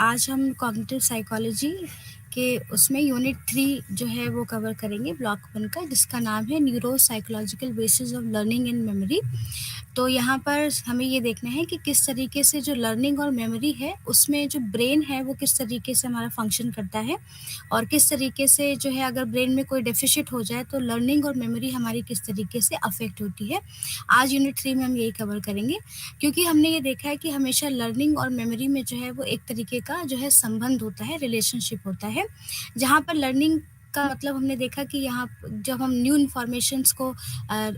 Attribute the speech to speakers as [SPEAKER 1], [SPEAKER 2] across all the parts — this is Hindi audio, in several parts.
[SPEAKER 1] आज हम कॉग्निटिव साइकोलॉजी के उसमें यूनिट 3 जो है वो कवर करेंगे ब्लॉक 1 का, जिसका नाम है neuro psychological basis of learning and memory. तो यहाँ पर हमें ये देखना है कि किस तरीके से जो लर्निंग और मेमोरी है उसमें जो ब्रेन है वो किस तरीके से हमारा फंक्शन करता है, और किस तरीके से जो है अगर ब्रेन में कोई डेफिशिट हो जाए तो लर्निंग और मेमोरी हमारी किस तरीके से अफेक्ट होती है। आज यूनिट 3 में हम यही कवर करेंगे, क्योंकि हमने ये देखा है कि हमेशा लर्निंग और मेमोरी में जो है वो एक तरीके का जो है संबंध होता है, रिलेशनशिप होता है। जहाँ पर लर्निंग का मतलब हमने देखा कि यहाँ जब हम न्यू इन्फॉर्मेशंस को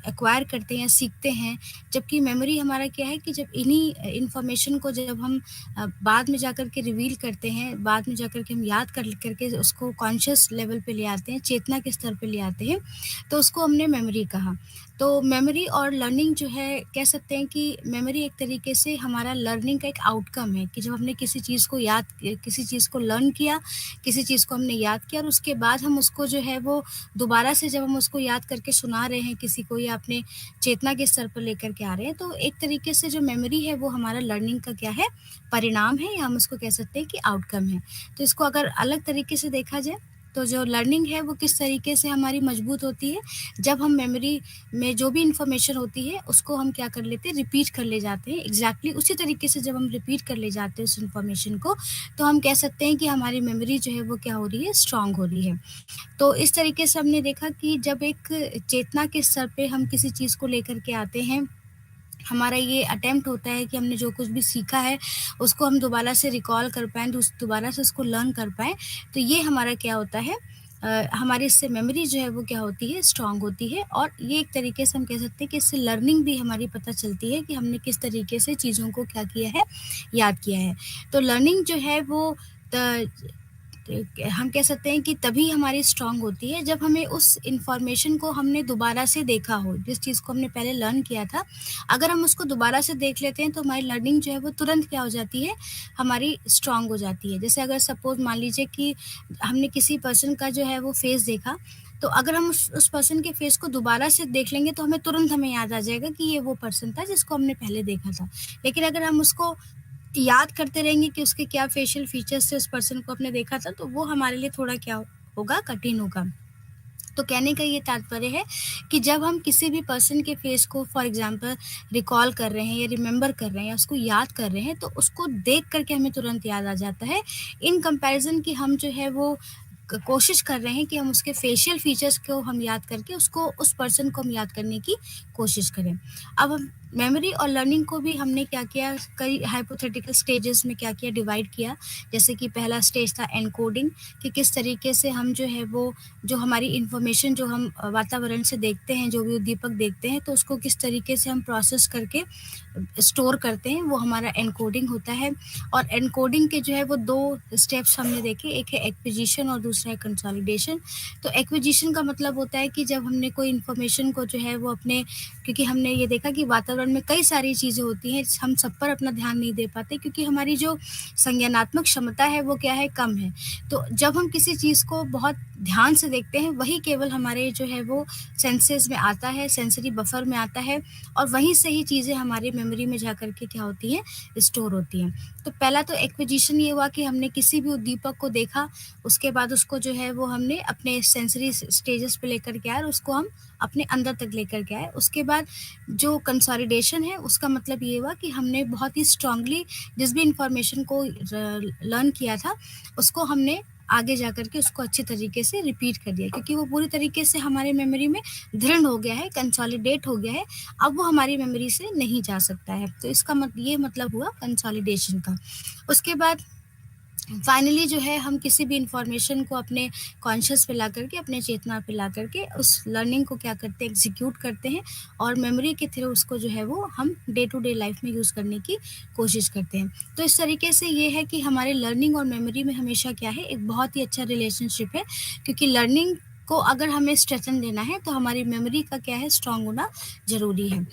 [SPEAKER 1] एक्वायर करते हैं, सीखते हैं, जबकि मेमोरी हमारा क्या है कि जब इन्हीं इन्फॉर्मेशन को जब हम बाद में जाकर के रिवील करते हैं, बाद में जाकर के हम याद करके उसको कॉन्शियस लेवल पे ले आते हैं, चेतना के स्तर पे ले आते हैं, तो उसको हमने मेमोरी कहा। तो मेमोरी और लर्निंग जो है, कह सकते हैं कि मेमोरी एक तरीके से हमारा लर्निंग का एक आउटकम है कि जब हमने किसी चीज़ को लर्न किया, किसी चीज़ को हमने याद किया और उसके बाद हम उसको जो है वो दोबारा से जब हम उसको याद करके सुना रहे हैं किसी को या अपने चेतना के स्तर पर लेकर के आ रहे हैं, तो एक तरीके से जो मेमोरी है वो हमारा लर्निंग का क्या है, परिणाम है, या हम उसको कह सकते हैं कि आउटकम है। तो इसको अगर अलग तरीके से देखा जाए तो जो लर्निंग है वो किस तरीके से हमारी मजबूत होती है, जब हम मेमोरी में जो भी इन्फॉर्मेशन होती है उसको हम क्या कर लेते हैं, रिपीट कर ले जाते हैं। एग्जैक्टली उसी तरीके से जब हम रिपीट कर ले जाते हैं उस इन्फॉर्मेशन को, तो हम कह सकते हैं कि हमारी मेमोरी जो है वो क्या हो रही है, स्ट्रांग हो रही है। तो इस तरीके से हमने देखा कि जब एक चेतना के स्तर पे हम किसी चीज़ को लेकर के आते हैं, हमारा ये अटेम्प्ट होता है कि हमने जो कुछ भी सीखा है उसको हम दोबारा से रिकॉल कर पाएँ, दोबारा से उसको लर्न कर पाएँ, तो ये हमारा क्या होता है, हमारी इससे मेमोरी जो है वो क्या होती है, स्ट्रांग होती है। और ये एक तरीके से हम कह सकते हैं कि इससे लर्निंग भी हमारी पता चलती है कि हमने किस तरीके से चीज़ों को क्या किया है, याद किया है। तो लर्निंग जो है वो त हम कह सकते हैं कि तभी हमारी स्ट्रांग होती है जब हमें उस इन्फॉर्मेशन को हमने दोबारा से देखा हो, जिस चीज़ को हमने पहले लर्न किया था, अगर हम उसको दोबारा से देख लेते हैं तो हमारी लर्निंग जो है वो तुरंत क्या हो जाती है, हमारी स्ट्रांग हो जाती है। जैसे अगर सपोज़ मान लीजिए कि हमने किसी पर्सन का जो है वो फेस देखा, तो अगर हम उस पर्सन के फेस को दोबारा से देख लेंगे तो हमें याद आ जाएगा कि ये वो पर्सन था जिसको हमने पहले देखा था। लेकिन अगर हम उसको याद करते रहेंगे कि उसके क्या फेशियल फीचर्स थे उस पर्सन को आपने देखा था, तो वो हमारे लिए थोड़ा क्या होगा, कठिन होगा। तो कहने का ये तात्पर्य है कि जब हम किसी भी पर्सन के फेस को फॉर एग्जांपल रिकॉल कर रहे हैं या रिमेंबर कर रहे हैं या उसको याद कर रहे हैं, तो उसको देख करके हमें तुरंत याद आ जाता है, इन कंपैरिजन कि हम जो है वो कोशिश कर रहे हैं कि हम उसके फेशियल फीचर्स को हम याद करके उसको, उस पर्सन को हम याद करने की कोशिश करें। अब हम मेमोरी और लर्निंग को भी हमने क्या किया, कई हाइपोथेटिकल स्टेजेस में क्या किया, डिवाइड किया। जैसे कि पहला स्टेज था एनकोडिंग, कि किस तरीके से हम जो है वो, जो हमारी इन्फॉर्मेशन जो हम वातावरण से देखते हैं, जो भी उद्दीपक देखते हैं, तो उसको किस तरीके से हम प्रोसेस करके स्टोर करते हैं, वो हमारा एनकोडिंग होता है। और एनकोडिंग के जो है वो 2 स्टेप्स हमने देखे, एक है एक्विजिशन और दूसरा है कंसोलिडेशन। तो एक्विजिशन का मतलब होता है कि जब हमने कोई इन्फॉर्मेशन को जो है वो अपने, क्योंकि हमने ये देखा कि वातावरण में कई सारी चीज़ें होती हैं, हम सब पर अपना ध्यान नहीं दे पाते क्योंकि हमारी जो संज्ञानात्मक क्षमता है वो क्या है, कम है। तो जब हम किसी चीज़ को बहुत ध्यान से देखते हैं, वही केवल हमारे जो है वो सेंसेस में आता है, सेंसरी बफर में आता है, और वहीं से ही चीज़ें हमारी मेमोरी में जाकर के क्या होती हैं, स्टोर होती हैं। तो पहला तो एक्विजिशन ये हुआ कि हमने किसी भी उद्दीपक को देखा, उसके बाद उसको जो है वो हमने अपने सेंसरी स्टेजेस पे लेकर के आए और उसको हम अपने अंदर तक लेकर के आए। उसके बाद जो कंसोलिडेशन है उसका मतलब ये हुआ कि हमने बहुत ही स्ट्रांगली जिस भी इन्फॉर्मेशन को लर्न किया था, उसको हमने आगे जाकर के उसको अच्छे तरीके से रिपीट कर दिया, क्योंकि वो पूरी तरीके से हमारे मेमोरी में दृढ़ हो गया है, कंसोलिडेट हो गया है। अब वो हमारी मेमोरी से नहीं जा सकता है। तो इसका ये मतलब हुआ कंसोलिडेशन का। उसके बाद फाइनली जो है हम किसी भी इन्फॉर्मेशन को अपने कॉन्शियस पे ला करके, अपने चेतना पे ला करके उस लर्निंग को क्या करते हैं, एग्जीक्यूट करते हैं, और मेमोरी के थ्रू उसको जो है वो हम डे टू डे लाइफ में यूज़ करने की कोशिश करते हैं। तो इस तरीके से ये है कि हमारे लर्निंग और मेमोरी में हमेशा क्या है, एक बहुत ही अच्छा रिलेशनशिप है, क्योंकि लर्निंग को अगर हमें स्ट्रेंथन देना है तो हमारी मेमोरी का क्या है, स्ट्रांग होना ज़रूरी है।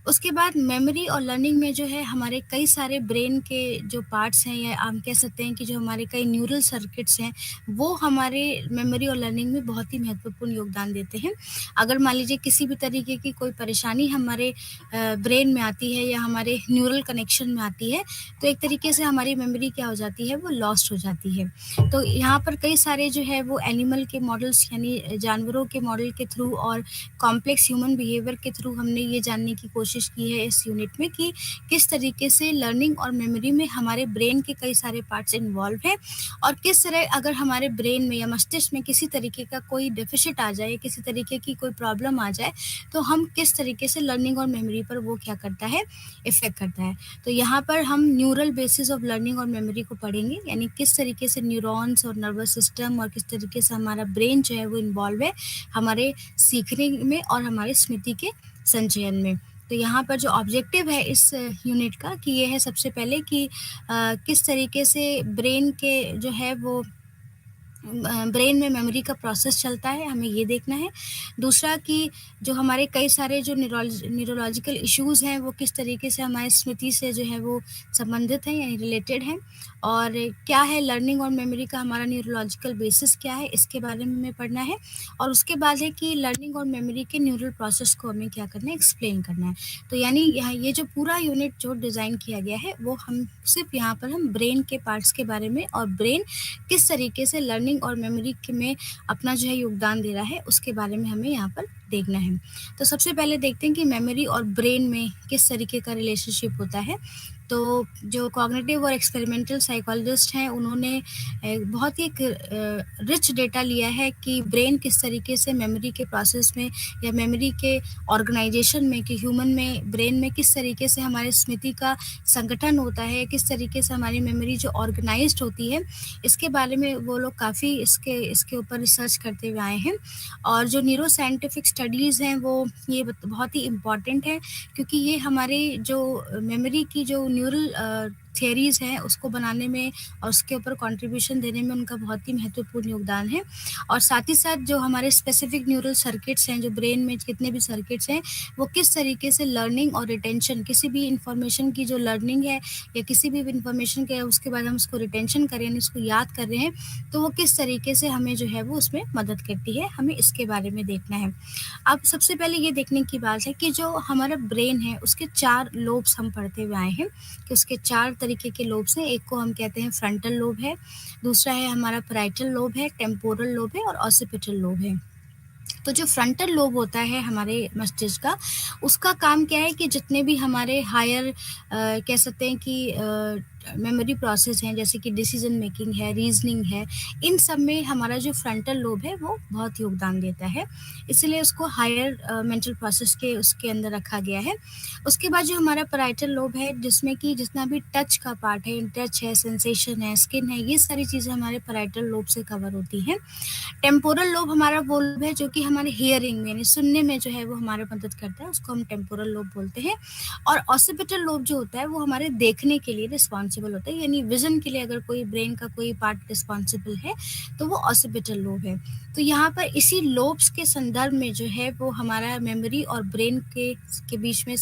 [SPEAKER 1] उसके बाद मेमोरी और लर्निंग में जो है हमारे कई सारे ब्रेन के जो पार्ट्स हैं, या हम कह सकते हैं कि जो हमारे कई न्यूरल सर्किट्स हैं, वो हमारे मेमोरी और लर्निंग में बहुत ही महत्वपूर्ण योगदान देते हैं। अगर मान लीजिए किसी भी तरीके की कोई परेशानी हमारे ब्रेन में आती है या हमारे न्यूरल कनेक्शन में आती है, तो एक तरीके से हमारी मेमोरी क्या हो जाती है, वो लॉस्ट हो जाती है। तो यहाँ पर कई सारे जो है वो एनिमल के मॉडल्स, यानी जानवरों के मॉडल के थ्रू और कॉम्प्लेक्स ह्यूमन बिहेवियर के थ्रू हमने ये जानने की कोशिश की है इस यूनिट में कि किस तरीके से लर्निंग और मेमोरी में हमारे ब्रेन के कई सारे पार्ट्स इन्वॉल्व हैं, और किस तरह अगर हमारे ब्रेन में या मस्तिष्क में किसी तरीके का कोई डेफिसिट आ जाए, किसी तरीके की कोई प्रॉब्लम आ जाए, तो हम किस तरीके से लर्निंग और मेमोरी पर वो क्या करता है, इफेक्ट करता है। तो यहाँ पर हम न्यूरल बेसिस ऑफ लर्निंग और मेमोरी को पढ़ेंगे, यानी किस तरीके से न्यूरॉन्स और नर्वस सिस्टम और किस तरीके से हमारा ब्रेन जो है वो इन्वॉल्व है हमारे सीखने में और हमारे स्मृति के संचयन में। तो यहाँ पर जो ऑब्जेक्टिव है इस यूनिट का कि ये है सबसे पहले कि किस तरीके से ब्रेन के जो है वो ब्रेन में मेमोरी का प्रोसेस चलता है, हमें ये देखना है। दूसरा कि जो हमारे कई सारे जो न्यूरोलॉजिकल इश्यूज़ हैं वो किस तरीके से हमारी स्मृति से जो है वो संबंधित हैं, यानी रिलेटेड हैं, और क्या है लर्निंग और मेमोरी का हमारा न्यूरोलॉजिकल बेसिस क्या है, इसके बारे में हमें पढ़ना है। और उसके बाद है कि लर्निंग और मेमोरी के न्यूरल प्रोसेस को हमें क्या करना है, एक्सप्लेन करना है। तो यानी यहाँ ये जो पूरा यूनिट जो डिज़ाइन किया गया है वो हम सिर्फ यहाँ पर हम ब्रेन के पार्ट्स के बारे में और ब्रेन किस तरीके से लर्निंग और मेमोरी में अपना जो है योगदान दे रहा है उसके बारे में हमें यहाँ पर देखना है। तो सबसे पहले देखते हैं कि मेमोरी और ब्रेन में किस तरीके का रिलेशनशिप होता है। तो जो कॉग्निटिव और एक्सपेरिमेंटल साइकोलॉजिस्ट हैं उन्होंने बहुत ही रिच डेटा लिया है कि ब्रेन किस तरीके से मेमोरी के प्रोसेस में या मेमोरी के ऑर्गेनाइजेशन में, कि ह्यूमन में ब्रेन में किस तरीके से हमारे स्मृति का संगठन होता है, किस तरीके से हमारी मेमोरी जो ऑर्गेनाइज्ड होती है, इसके बारे में वो लोग काफ़ी इसके ऊपर रिसर्च करते हुए आए हैं। और जो न्यूरो साइंटिफिक स्टडीज़ हैं वो ये बहुत ही इम्पॉर्टेंट है, क्योंकि ये हमारे जो मेमोरी की जो न्यूरल थियरीज़ हैं उसको बनाने में और उसके ऊपर कंट्रीब्यूशन देने में उनका बहुत ही महत्वपूर्ण योगदान है। और साथ ही साथ जो हमारे स्पेसिफिक न्यूरल सर्किट्स हैं, जो ब्रेन में जितने भी सर्किट्स हैं, वो किस तरीके से लर्निंग और रिटेंशन, किसी भी इंफॉर्मेशन की जो लर्निंग है या किसी भी इंफॉर्मेशन के उसके बाद हम उसको रिटेंशन कर रहे हैं, उसको याद कर रहे हैं, तो वो किस तरीके से हमें जो है वो उसमें मदद करती है, हमें इसके बारे में देखना है। अब सबसे पहले ये देखने की बात है कि जो हमारा ब्रेन है उसके 4 लोब्स हम पढ़ते हुए आए हैं कि उसके 4 तरीके के लोब्स हैं। एक को हम कहते हैं फ्रंटल लोब है, दूसरा है हमारा पैराइटल लोब है, टेम्पोरल लोब है और ऑसिपिटल लोब है। तो जो फ्रंटल लोब होता है हमारे मस्तिष्क का, उसका काम क्या है कि जितने भी हमारे हायर कह सकते हैं कि मेमोरी प्रोसेस हैं, जैसे कि डिसीजन मेकिंग है, रीजनिंग है, इन सब में हमारा जो फ्रंटल लोब है वो बहुत योगदान देता है, इसलिए उसको हायर मेंटल प्रोसेस के उसके अंदर रखा गया है। उसके बाद जो हमारा पैराइटल लोब है, जिसमें कि जितना भी टच का पार्ट है, टच है, सेंसेशन है, स्किन है, ये सारी चीज़ें हमारे पैराइटल लोब से कवर होती हैं। टेम्पोरल लोब हमारा वो लोब है जो कि हमारे हियरिंग में, यानी सुनने में जो है वो हमारी मदद करता है, उसको हम टेम्पोरल लोब बोलते हैं। और ऑसिपिटल लोब जो होता है वो हमारे देखने के लिए रिस्पॉन्सिबल होता है, यानी विजन के लिए अगर कोई ब्रेन का कोई पार्ट रिस्पॉन्सिबल है तो वो ऑसिपिटल लोब है। तो यहाँ पर इसी लोब्स के संदर्भ में जो है वो हमारा मेमोरी और ब्रेन के बीच में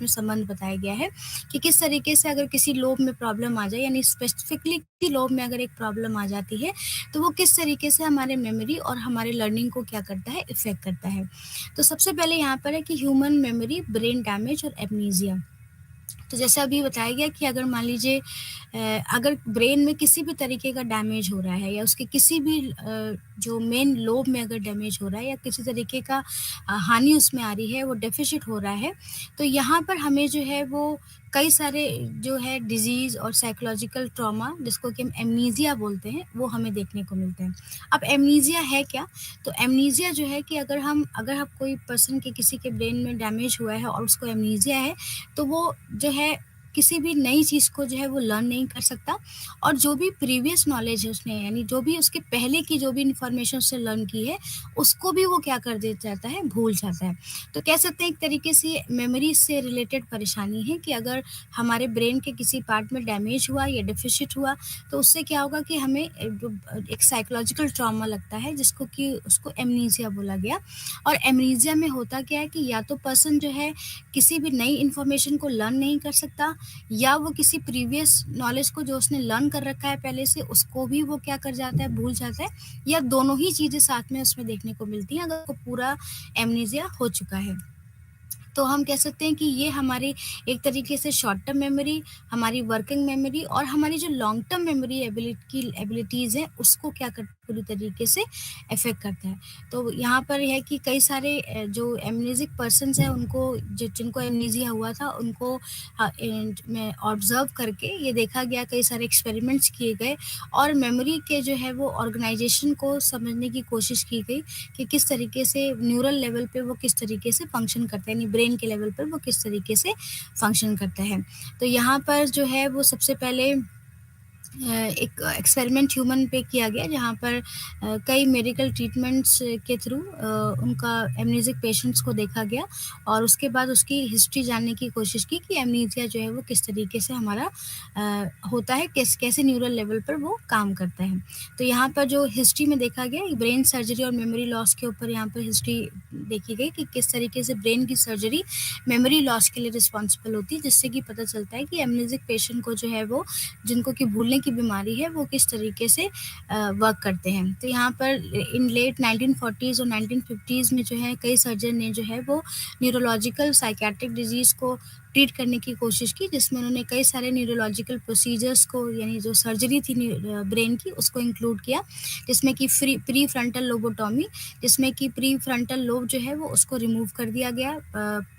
[SPEAKER 1] संबंध बताया गया है कि किस तरीके से अगर किसी लोब में प्रॉब्लम आ जाए, यानी स्पेसिफिकली लोब में अगर एक प्रॉब्लम आ जाती है, तो वो किस तरीके से हमारे मेमोरी और हमारे लर्निंग को क्या करता है, इफेक्ट करता है। तो सबसे पहले यहाँ पर है कि ह्यूमन मेमोरी, ब्रेन डैमेज और एमनीजिया। तो जैसे अभी बताया गया कि अगर मान लीजिए अगर ब्रेन में किसी भी तरीके का डैमेज हो रहा है या उसके किसी भी जो मेन लोब में अगर डैमेज हो रहा है या किसी तरीके का हानि उसमें आ रही है, वो डेफिसिट हो रहा है, तो यहाँ पर हमें जो है वो कई सारे जो है डिजीज़ और साइकोलॉजिकल ट्रॉमा, जिसको कि हम एमनीजिया बोलते हैं, वो हमें देखने को मिलते हैं। अब एमनीजिया है क्या? तो एमनीजिया जो है कि अगर कोई पर्सन के किसी के ब्रेन में डैमेज हुआ है और उसको एमनीजिया है, तो वो जो है किसी भी नई चीज़ को जो है वो लर्न नहीं कर सकता, और जो भी प्रीवियस नॉलेज है उसने, यानी जो भी उसके पहले की जो भी इन्फॉर्मेशन उसने लर्न की है, उसको भी वो क्या कर दे जाता है, भूल जाता है। तो कह सकते हैं एक तरीके से मेमोरी से रिलेटेड परेशानी है कि अगर हमारे ब्रेन के किसी पार्ट में डैमेज हुआ या डेफ़िसिट हुआ, तो उससे क्या होगा कि हमें एक साइकोलॉजिकल ट्रॉमा लगता है, जिसको कि उसको एमनीसिया बोला गया। और एमनीसिया में होता क्या है कि या तो पर्सन जो है किसी भी नई इन्फॉर्मेशन को लर्न नहीं कर सकता, या वो किसी प्रीवियस नॉलेज को जो उसने लर्न कर रखा है पहले से, उसको भी वो क्या कर जाता है, भूल जाता है, या दोनों ही चीज़ें साथ में उसमें देखने को मिलती हैं अगर उसको पूरा एमनीसिया हो चुका है। तो हम कह सकते हैं कि ये हमारी एक तरीके से शॉर्ट टर्म मेमोरी, हमारी वर्किंग मेमोरी और हमारी जो लॉन्ग टर्म मेमोरी एबिलिटीज़ हैं, उसको क्या कर पूरी तरीके से अफ़ेक्ट करता है। तो यहाँ पर है कि कई सारे जो एमनेसिक पर्सन्स हैं, उनको जिनको एमनेसिया हुआ था, उनको में ऑब्ज़र्व करके ये देखा गया, कई सारे एक्सपेरिमेंट्स किए गए और मेमोरी के जो है वो ऑर्गेनाइज़ेशन को समझने की कोशिश की गई कि किस तरीके से न्यूरल लेवल पे वो किस तरीके से फंक्शन करता है, यानी ब्रेन के लेवल पर वो किस तरीके से फंक्शन करता है। तो यहाँ पर जो है वो सबसे पहले एक एक्सपेरिमेंट ह्यूमन पे किया गया, जहाँ पर कई मेडिकल ट्रीटमेंट्स के थ्रू उनका एमनेसिक पेशेंट्स को देखा गया और उसके बाद उसकी हिस्ट्री जानने की कोशिश की कि एमनेसिया जो है वो किस तरीके से हमारा होता है, कैसे न्यूरल लेवल पर वो काम करता है। तो यहाँ पर जो हिस्ट्री में देखा गया, ब्रेन सर्जरी और मेमोरी लॉस के ऊपर यहाँ पर हिस्ट्री देखी गई कि किस तरीके से ब्रेन की सर्जरी मेमोरी लॉस के लिए रिस्पॉन्सिबल होती है, जिससे कि पता चलता है कि एमनेसिक पेशेंट को जो है वो, जिनको कि भूलने की बीमारी है, वो किस तरीके से वर्क करते हैं। तो यहाँ पर इन लेट 1940s और 1950s में जो है कई सर्जन ने जो है वो न्यूरोलॉजिकल साइकियाट्रिक डिजीज़ को ट्रीट करने की कोशिश की, जिसमें उन्होंने कई सारे न्यूरोलॉजिकल प्रोसीजर्स को, यानी जो सर्जरी थी ब्रेन की, उसको इंक्लूड किया, जिसमें कि प्री फ्रंटल लोबोटॉमी, जिसमें कि प्री फ्रंटल लोब जो है वो उसको रिमूव कर दिया गया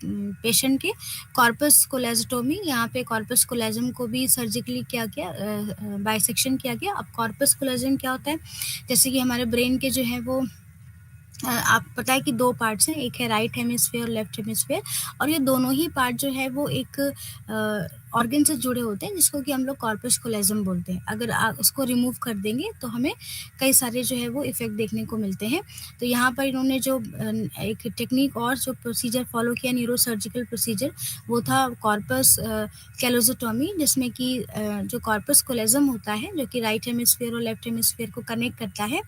[SPEAKER 1] पेशेंट के। कॉर्पस कोलेजोटोमी, यहाँ पे कॉर्पस कोलेजम को भी सर्जिकली किया गया, बाइसेक्शन किया गया। अब कॉर्पस कोलेजम क्या होता है, जैसे कि हमारे ब्रेन के जो है वो आप पता है कि 2 पार्ट्स हैं, एक है राइट हेमिस्फीयर और लेफ्ट हेमिस्फीयर, और ये दोनों ही पार्ट जो है वो एक ऑर्गन से जुड़े होते हैं, जिसको कि हम लोग कॉर्पस कोलेजम बोलते हैं। अगर आप उसको रिमूव कर देंगे तो हमें कई सारे जो है वो इफ़ेक्ट देखने को मिलते हैं। तो यहाँ पर इन्होंने जो एक टेक्निक और जो प्रोसीजर फ़ॉलो किया, न्यूरोसर्जिकल प्रोसीजर, वो था कॉर्पस कैलोज़ोटॉमी, जिसमें कि जो कॉर्पस कोलेजम होता है, जो कि राइट हेमिस्फीयर और लेफ्ट हेमिस्फीयर को कनेक्ट करता है,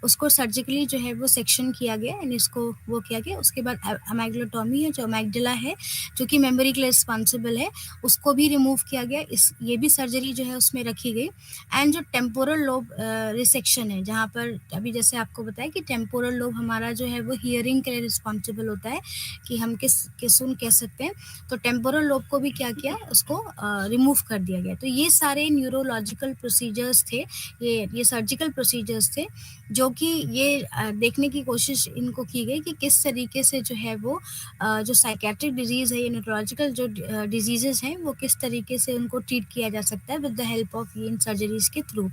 [SPEAKER 1] उसको सर्जिकली जो है वो सेक्शन किया गया, यानी इसको वो किया गया। उसके बाद अमेग्लोटॉमी है, जो अमेग्डला है, जो कि मेमोरी के लिए रिस्पॉन्सिबल है, उसको भी रिमूव किया गया। ये भी सर्जरी जो है उसमें रखी गई। एंड जो टेम्पोरल लोब रिसेक्शन है, जहाँ पर अभी जैसे आपको बताया कि टेम्पोरल लोब हमारा जो है वो हियरिंग के लिए रिस्पॉन्सिबल होता है, कि हम किस सुन कह सकते हैं। तो टेम्पोरल लोब को भी क्या किया, उसको रिमूव कर दिया गया। तो ये सारे न्यूरोलॉजिकल प्रोसीजर्स थे, ये सर्जिकल प्रोसीजर्स थे, जो कि ये देखने की कोशिश इनको की गई कि किस तरीके से जो है वो जो साइकियाट्रिक डिजीज़ है, ये न्यूरोलॉजिकल जो डिजीज़ेज़ हैं, वो किस तरीके से उनको ट्रीट किया जा सकता है with the help of in surgeries के थ्रू।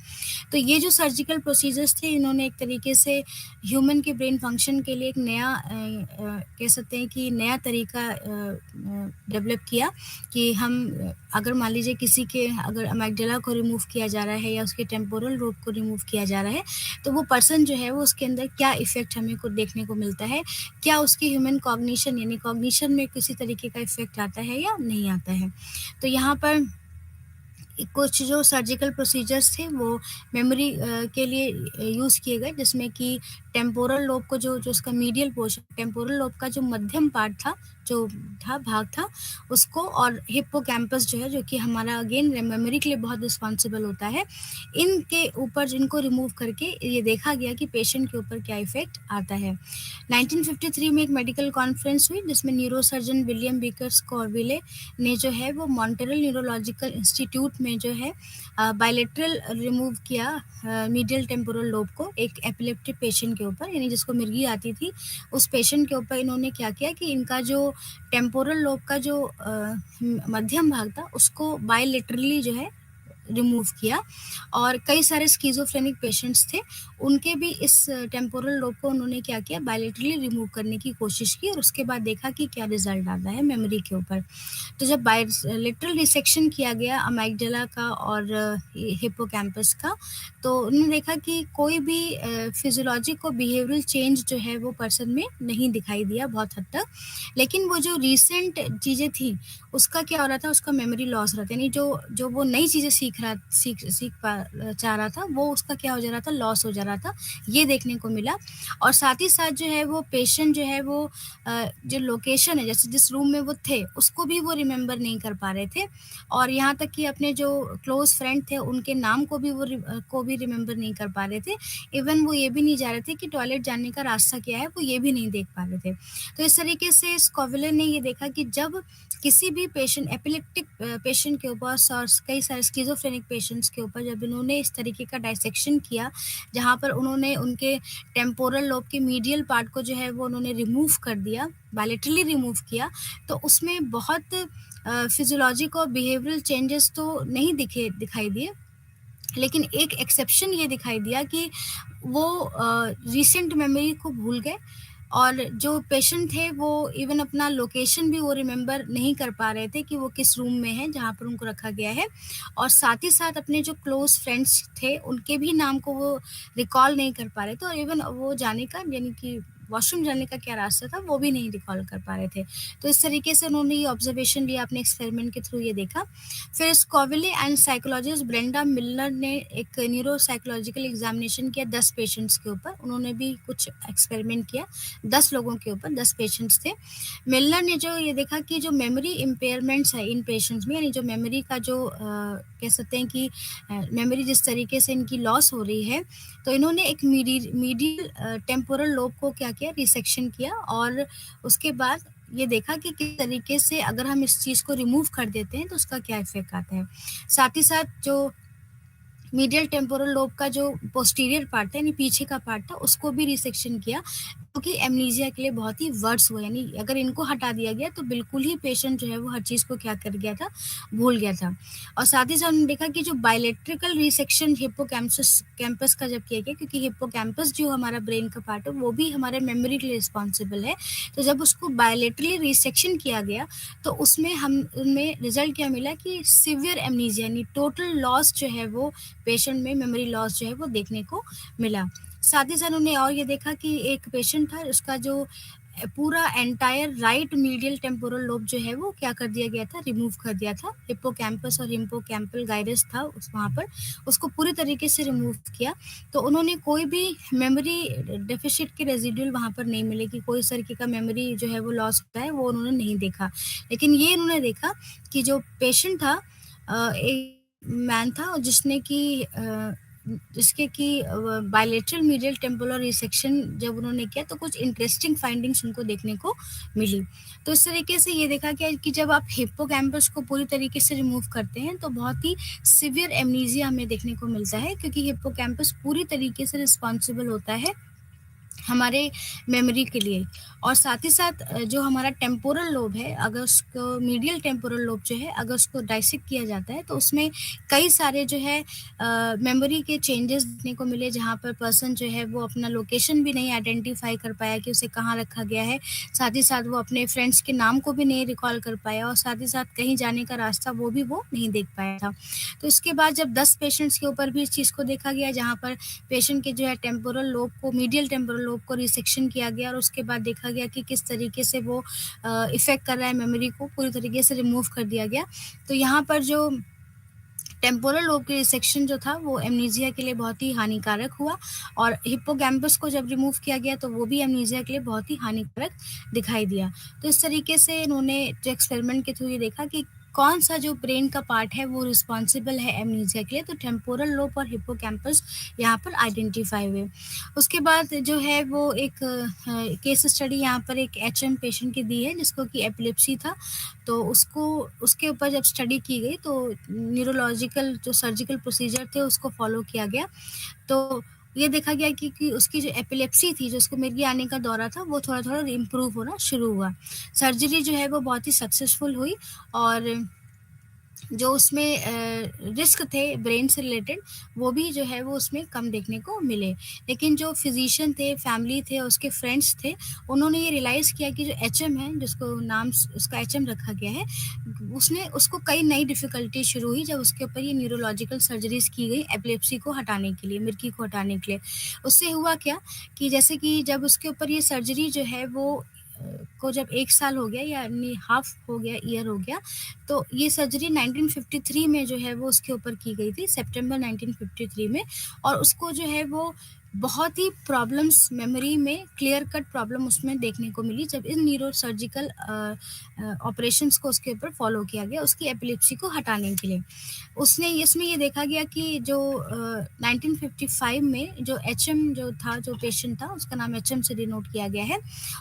[SPEAKER 1] तो ये जो सर्जिकल प्रोसीजर्स थे, इन्होंने एक तरीके से ह्यूमन के ब्रेन फंक्शन के लिए एक नया कह सकते हैं कि नया तरीका डेवलप किया, कि हम अगर मान लीजिए किसी के अगर अमेग्डला को रिमूव किया जा रहा है या उसके टेम्पोरल लोब को रिमूव किया जा रहा है, तो वो पर्सन जो है वो उसके अंदर क्या इफ़ेक्ट हमें को देखने को मिलता है, क्या उसकी ह्यूमन कॉग्निशन, यानी कॉग्निशन में किसी तरीके का इफ़ेक्ट आता है या नहीं आता है। तो यहाँ पर कुछ जो सर्जिकल प्रोसीजर्स थे वो मेमोरी के लिए यूज़ किए गए, जिसमें कि टेम्पोरल लोब को जो उसका मीडियल पोर्शन, टेम्पोरल लोब का जो मध्यम पार्ट था, जो भाग था, उसको, और हिप्पोकैम्पस जो है, जो कि हमारा अगेन मेमोरी के लिए बहुत रिस्पॉन्सिबल होता है, इनके ऊपर इनको रिमूव करके ये देखा गया कि पेशेंट के ऊपर क्या इफ़ेक्ट आता है। 1953 में एक मेडिकल कॉन्फ्रेंस हुई, जिसमें न्यूरोसर्जन विलियम बेकर कॉर्विले ने जो है वो मॉन्ट्रियल न्यूरोलॉजिकल इंस्टीट्यूट में जो है बायलेटरल रिमूव किया मीडियल टेम्पोरल लोब को एक एपिलेप्टिक पेशेंट के ऊपर, यानी जिसको मिर्गी आती थी, उस पेशेंट के ऊपर इन्होंने क्या किया कि इनका जो टेम्पोरल लोब का जो मध्यम भाग था, उसको बायलेटरली जो है रिमूव किया और कई सारे स्किज़ोफ्रेनिक पेशेंट्स थे, उनके भी इस टेम्पोरल लोब को उन्होंने क्या किया, बायलैटरली रिमूव करने की कोशिश की और उसके बाद देखा कि क्या रिज़ल्ट आता है मेमोरी के ऊपर। तो जब बायलैटरल रिसेक्शन किया गया अमिग्डाला का और हिप्पोकैम्पस का, तो उन्होंने देखा कि कोई भी फिजियोलॉजिक और बिहेवियरल चेंज जो है वो पर्सन में नहीं दिखाई दिया बहुत हद तक। लेकिन वो जो रीसेंट चीज़ें थी, उसका क्या हो रहा था, उसका मेमोरी लॉस हो रहा था, यानी जो वो नई चीज़ें चाह रहा था, वो उसका क्या हो जा रहा था, लॉस हो जा रहा था, ये देखने को मिला। और साथ ही साथ जो है वो पेशेंट जो है वो जो लोकेशन है, जैसे जिस रूम में वो थे, उसको भी वो रिमेंबर नहीं कर पा रहे थे और यहाँ तक कि अपने जो क्लोज़ फ्रेंड थे, उनके नाम को भी रिमेंबर नहीं कर पा रहे थे। इवन वो ये भी नहीं जा रहे थे कि टॉयलेट जाने का रास्ता क्या है, वो ये भी नहीं देख पा रहे थे। तो इस तरीके से स्कॉविलर ने ये देखा कि जब किसी भी पेशेंट एपिलेप्टिक पेशेंट के ऊपर और कई सारे स्किज़ोफ्रेनिक पेशेंट्स के ऊपर जब इन्होंने इस तरीके का डाइसेक्शन किया, जहाँ पर उन्होंने उनके टेम्पोरल लोब के मीडियल पार्ट को जो है वो उन्होंने रिमूव कर दिया, बायलैटरली रिमूव किया, तो उसमें बहुत फिजियोलॉजिक और बिहेवियरल चेंजेस तो नहीं दिखाई दिए, लेकिन एक एक्सेप्शन ये दिखाई दिया कि वो रीसेंट मेमोरी को भूल गए और जो पेशेंट थे वो इवन अपना लोकेशन भी वो रिमेंबर नहीं कर पा रहे थे कि वो किस रूम में है जहाँ पर उनको रखा गया है और साथ ही साथ अपने जो क्लोज फ्रेंड्स थे उनके भी नाम को वो रिकॉल नहीं कर पा रहे थे और इवन वो जाने का यानी कि वॉशरूम जाने का क्या रास्ता था वो भी नहीं रिकॉल कर पा रहे थे। तो इस तरीके से उन्होंने ये ऑब्जर्वेशन लिया, अपने एक्सपेरिमेंट के थ्रू ये देखा। फिर स्कॉविले एंड साइकोलॉजिस्ट ब्रेंडा मिलर ने एक न्यूरोसाइकोलॉजिकल एग्जामिनेशन किया 10 पेशेंट्स के ऊपर। उन्होंने भी कुछ एक्सपेरिमेंट किया 10 लोगों के ऊपर, 10 पेशेंट्स थे। मिलर ने जो ये देखा कि जो मेमोरी इम्पेयरमेंट्स है इन पेशेंट्स में, यानी जो मेमोरी का जो कह सकते हैं कि मेमोरी जिस तरीके से इनकी लॉस हो रही है, तो इन्होंने एक मीडियल टेम्पोरल लोब को क्या किया, रिसेक्शन किया और उसके बाद ये देखा कि किस तरीके से अगर हम इस चीज़ को रिमूव कर देते हैं तो उसका क्या इफ़ेक्ट आता है। साथ ही साथ जो मीडियल टेम्पोरल लोब का जो पोस्टीरियर पार्ट था यानी पीछे का पार्ट था उसको भी रिसेक्शन किया, क्योंकि एमनीजिया के लिए बहुत ही वर्स हुआ, यानी अगर इनको हटा दिया गया तो बिल्कुल ही पेशेंट जो है वो हर चीज़ को क्या कर गया था, भूल गया था। और साथ ही साथ हमने देखा कि जो बायलैटरल रिसेक्शन कैंपस का जब किया गया, क्योंकि हिप्पोकैम्पस जो हमारा ब्रेन का पार्ट है वो भी हमारे मेमोरी के लिए रिस्पॉन्सिबल है, तो जब उसको बायलैटरली रिसेक्शन किया गया तो उनमें रिजल्ट क्या मिला कि सिवियर एमनीजिया यानी टोटल लॉस जो है वो पेशेंट में मेमोरी लॉस जो है वो देखने को मिला। साथ ही साथ उन्होंने और ये देखा कि एक पेशेंट था, उसका जो पूरा entire right medial temporal lobe जो है वो क्या कर दिया गया था, रिमूव कर दिया था। हिप्पोकैम्पस और हिप्पोकैम्पल गाइरस था वहाँ पर, उसको पूरी तरीके से रिमूव किया। तो उन्होंने कोई भी मेमोरी डेफिसिट के रेजिडुअल वहाँ पर नहीं मिले कि कोई तरीके का मेमोरी जो है वो लॉस होता है, वो उन्होंने नहीं देखा। लेकिन ये उन्होंने देखा कि जो पेशेंट था, एक मैन था जिसने कि जिसके कि बायलैटरल मीडियल टेम्पोरल रिसेक्शन जब उन्होंने किया तो कुछ इंटरेस्टिंग फाइंडिंग्स उनको देखने को मिली। तो इस तरीके से ये देखा गया कि जब आप हिप्पोकैम्पस को पूरी तरीके से रिमूव करते हैं तो बहुत ही सिवियर एमनीजिया हमें देखने को मिलता है, क्योंकि हिप्पोकैम्पस पूरी तरीके से रिस्पॉन्सिबल होता है हमारे मेमोरी के लिए। और साथ ही साथ जो हमारा टेम्पोरल लोब है, अगर उसको मीडियल टेम्पोरल लोब जो है अगर उसको डाइसेक्ट किया जाता है तो उसमें कई सारे जो है मेमोरी के चेंजेस देखने को मिले, जहाँ पर पर्सन जो है वो अपना लोकेशन भी नहीं आइडेंटिफाई कर पाया कि उसे कहाँ रखा गया है। साथ ही साथ वो अपने फ्रेंड्स के नाम को भी नहीं रिकॉल कर पाया और साथ ही साथ कहीं जाने का रास्ता वो नहीं देख पाया था। तो इसके बाद जब 10 पेशेंट्स के ऊपर भी इस चीज़ को देखा गया, जहाँ पर पेशेंट के जो है टेम्पोरल लोब को, मीडियल टेम्पोरल लोब को रिसेक्शन किया गया और उसके बाद देखा गया कि किस तरीके से वो इफ़ेक्ट कर रहा है मेमोरी को, पूरी तरीके से रिमूव कर दिया गया। तो यहाँ पर जो टेम्पोरल लोब के रिसेक्शन जो था वो एमनीजिया के लिए बहुत ही हानिकारक हुआ और हिप्पोकैम्पस को जब रिमूव किया गया तो वो भी एमनीजिया के लिए बहुत ही हानिकारक दिखाई दिया। तो इस तरीके से इन्होंने जो एक्सपेरिमेंट के थ्रू ये देखा कि कौन सा जो ब्रेन का पार्ट है वो रिस्पॉन्सिबल है एमनीजिया के लिए, तो टेम्पोरल लोब और हिप्पोकैम्पस यहाँ पर आइडेंटिफाई हुए। उसके बाद जो है वो एक केस स्टडी यहाँ पर एक एचएम पेशेंट की दी है जिसको कि एपिलेप्सी था। तो उसके ऊपर जब स्टडी की गई तो न्यूरोलॉजिकल जो सर्जिकल प्रोसीजर थे उसको फॉलो किया गया। तो ये देखा गया कि उसकी जो एपिलेप्सी थी, जो उसको मिर्गी आने का दौरा था, वो थोड़ा-थोड़ा इम्प्रूव होना शुरू हुआ। सर्जरी जो है वो बहुत ही सक्सेसफुल हुई और जो उसमें रिस्क थे ब्रेन से रिलेटेड, वो भी जो है वो उसमें कम देखने को मिले। लेकिन जो फिज़िशियन थे, फैमिली थे, उसके फ्रेंड्स थे, उन्होंने ये रियलाइज़ किया कि जो एचएम है, जिसको नाम स उसका एचएम रखा गया है, उसने उसको कई नई डिफ़िकल्टी शुरू हुई जब उसके ऊपर ये न्यूरोलॉजिकल सर्जरीज़ की गई एपिलेप्सी को हटाने के लिए, मिर्गी को हटाने के लिए। उससे हुआ क्या कि जैसे कि जब उसके ऊपर ये सर्जरी जो है वो को जब 1 साल हो गया, यानी हाफ़ हो गया, ईयर हो गया, तो ये सर्जरी 1953 में जो है वो उसके ऊपर की गई थी, सितंबर 1953 में। और उसको जो है वो बहुत ही प्रॉब्लम्स मेमोरी में क्लियर कट प्रॉब्लम उसमें देखने को मिली जब इन न्यूरोसर्जिकल ऑपरेशंस को उसके ऊपर फॉलो किया गया उसकी एपिलेप्सी को हटाने के लिए। उसने इसमें ये देखा गया कि जो 1955 में जो एचएम जो था, जो पेशेंट था, उसका नाम एचएम से डिनोट किया गया है,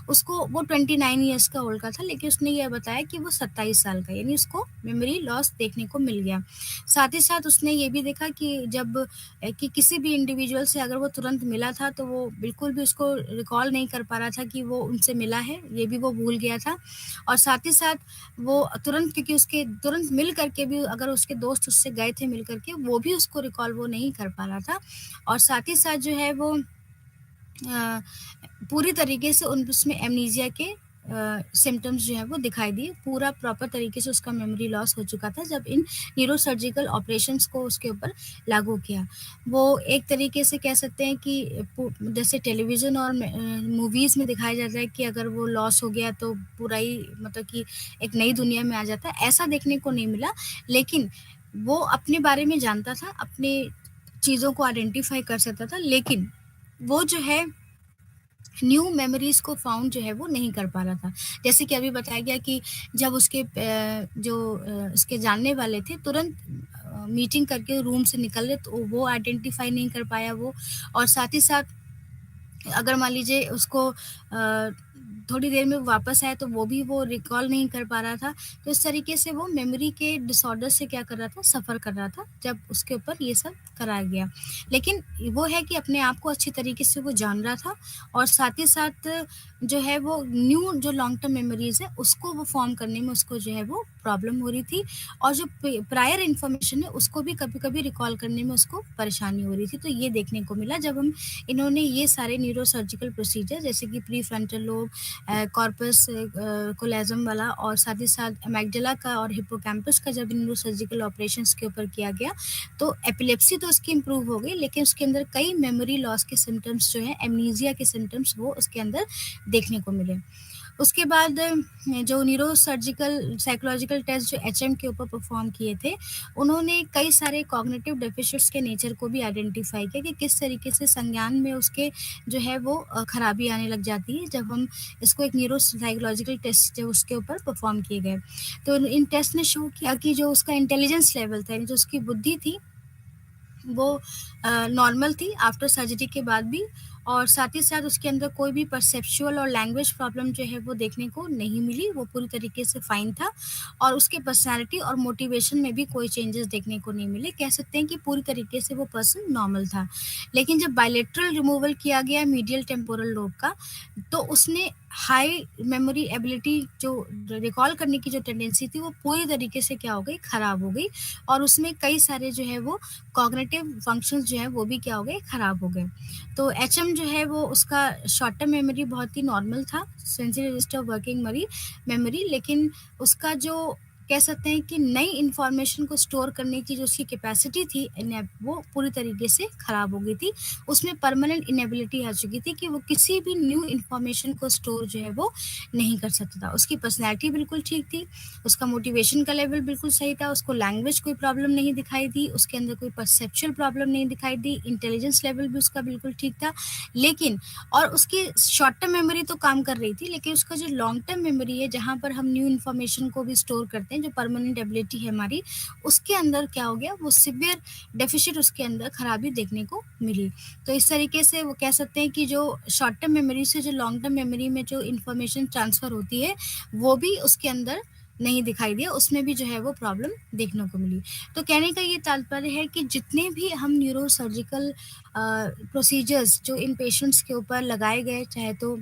[SPEAKER 1] उसको वो 29 ईयर्स का ओल्ड का था, लेकिन उसने ये बताया कि वो 27 साल का, यानी उसको मेमोरी लॉस देखने को मिल गया। साथ ही साथ उसने ये भी देखा कि जब कि किसी भी इंडिविजुअल से अगर वो तुरंत मिला था, तो वो बिल्कुल भी उसको रिकॉल नहीं कर पा रहा था कि वो उनसे मिला है, ये भी वो भूल गया था। और साथ ही साथ वो तुरंत, क्योंकि उसके तुरंत मिल करके भी अगर उसके दोस्त उससे गए थे मिल करके, वो भी उसको रिकॉल वो नहीं कर पा रहा था। और साथ ही साथ जो है वो अ, पूरी तरीके से उन उसमें एमनीसिया के सिम्पटम्स जो हैं वो दिखाई दिए। पूरा प्रॉपर तरीके से उसका मेमोरी लॉस हो चुका था जब इन न्यूरोसर्जिकल ऑपरेशंस को उसके ऊपर लागू किया। वो एक तरीके से कह सकते हैं कि जैसे टेलीविज़न और मूवीज़ में दिखाया जाता है कि अगर वो लॉस हो गया तो पूरा ही मतलब कि एक नई दुनिया में आ जाता है, ऐसा देखने को नहीं मिला। लेकिन वो अपने बारे में जानता था, अपनी चीज़ों को आइडेंटिफ़ाई कर सकता था, लेकिन वो जो है न्यू मेमोरीज़ को फाउंड जो है वो नहीं कर पा रहा था। जैसे कि अभी बताया गया कि जब उसके उसके जानने वाले थे तुरंत मीटिंग करके रूम से निकल रहे, तो वो आइडेंटिफ़ाई नहीं कर पाया वो। और साथ ही साथ अगर मान लीजिए उसको थोड़ी देर में वापस आया तो वो भी वो रिकॉल नहीं कर पा रहा था। तो इस तरीके से वो मेमोरी के डिसऑर्डर से क्या कर रहा था, सफ़र कर रहा था, जब उसके ऊपर ये सब कराया गया। लेकिन वो है कि अपने आप को अच्छी तरीके से वो जान रहा था और साथ ही साथ जो है वो न्यू जो लॉन्ग टर्म मेमोरीज़ है, उसको वो फ़ॉर्म करने में उसको जो है वो प्रॉब्लम हो रही थी। और जो प्रायर इन्फॉर्मेशन है, उसको भी कभी-कभी रिकॉल करने में उसको परेशानी हो रही थी। तो ये देखने को मिला जब हम इन्होंने ये सारे न्यूरोसर्जिकल प्रोसीजर जैसे कि प्रीफ्रंटल लोब, कॉर्पस कोलोज़म वाला और साथ ही साथ अमिग्डाला का और हिप्पोकैम्पस का जब न्यूरोसर्जिकल ऑपरेशंस के ऊपर किया गया, तो एपिलेप्सी तो उसकी इम्प्रूव हो गई, लेकिन उसके अंदर कई मेमोरी लॉस के सिम्पटम्स जो हैं, एमनीसिया के सिम्पटम्स वो उसके अंदर देखने को मिले। उसके बाद जो न्यूरोसर्जिकल साइकोलॉजिकल टेस्ट जो एचएम के ऊपर परफॉर्म किए थे, उन्होंने कई सारे कॉग्निटिव डेफिसिट्स के नेचर को भी आइडेंटिफाई किया कि किस तरीके से संज्ञान में उसके जो है वो खराबी आने लग जाती है जब हम इसको एक न्यूरो साइकोलॉजिकल टेस्ट जो उसके ऊपर परफॉर्म किए गए। तो इन टेस्ट ने शो किया कि जो उसका इंटेलिजेंस लेवल था, यानी जो उसकी बुद्धि थी, वो नॉर्मल थी आफ्टर सर्जरी के बाद भी। और साथ ही साथ उसके अंदर कोई भी परसेप्चुअल और लैंग्वेज प्रॉब्लम जो है वो देखने को नहीं मिली, वो पूरी तरीके से फाइन था। और उसके पर्सनैलिटी और मोटिवेशन में भी कोई चेंजेस देखने को नहीं मिले, कह सकते हैं कि पूरी तरीके से वो पर्सन नॉर्मल था। लेकिन जब बायलैटरल रिमूवल किया गया मीडियल टेम्पोरल लोब का, तो उसने हाई मेमोरी एबिलिटी जो रिकॉल करने की जो टेंडेंसी थी वो पूरी तरीके से क्या हो गई, खराब हो गई। और उसमें कई सारे जो है वो कॉग्निटिव फंक्शंस जो हैं वो भी क्या हो गए, खराब हो गए। तो एचएम जो है वो उसका शॉर्ट टर्म मेमोरी बहुत ही नॉर्मल था, सेंसरी रजिस्टर वर्किंग मेमोरी, लेकिन उसका जो कह सकते हैं कि नई इन्फॉर्मेशन को स्टोर करने की जो उसकी कैपेसिटी थी वो पूरी तरीके से खराब हो गई थी। उसमें परमानेंट इनेबिलिटी आ चुकी थी कि वो किसी भी न्यू इन्फॉर्मेशन को स्टोर जो है वो नहीं कर सकता था। उसकी पर्सनैलिटी बिल्कुल ठीक थी, उसका मोटिवेशन का लेवल बिल्कुल सही था, उसको लैंग्वेज कोई प्रॉब्लम नहीं दिखाई दी, उसके अंदर कोई परसेप्चुअल प्रॉब्लम नहीं दिखाई दी, इंटेलिजेंस लेवल भी उसका बिल्कुल ठीक था। लेकिन और उसकी शॉर्ट टर्म मेमोरी तो काम कर रही थी, लेकिन उसका जो लॉन्ग टर्म मेमोरी है, जहाँ पर हम न्यू इन्फॉर्मेशन को भी स्टोर करते हैं, जो परमानेंट एबिलिटी है हमारी, उसके अंदर क्या हो गया, वो सिवियर डेफिसिट उसके अंदर खराबी देखने को मिली। तो इस तरीके से वो कह सकते हैं कि जो शॉर्ट टर्म मेमोरी से जो लॉन्ग टर्म मेमोरी में जो इन्फॉर्मेशन ट्रांसफ़र होती है, वो भी उसके अंदर नहीं दिखाई दिया, उसमें भी जो है वो प्रॉब्लम देखने को मिली। तो कहने का ये तात्पर्य है कि जितने भी हम न्यूरोसर्जिकल प्रोसीजर्स जो इन पेशेंट्स के ऊपर लगाए गए, चाहे तो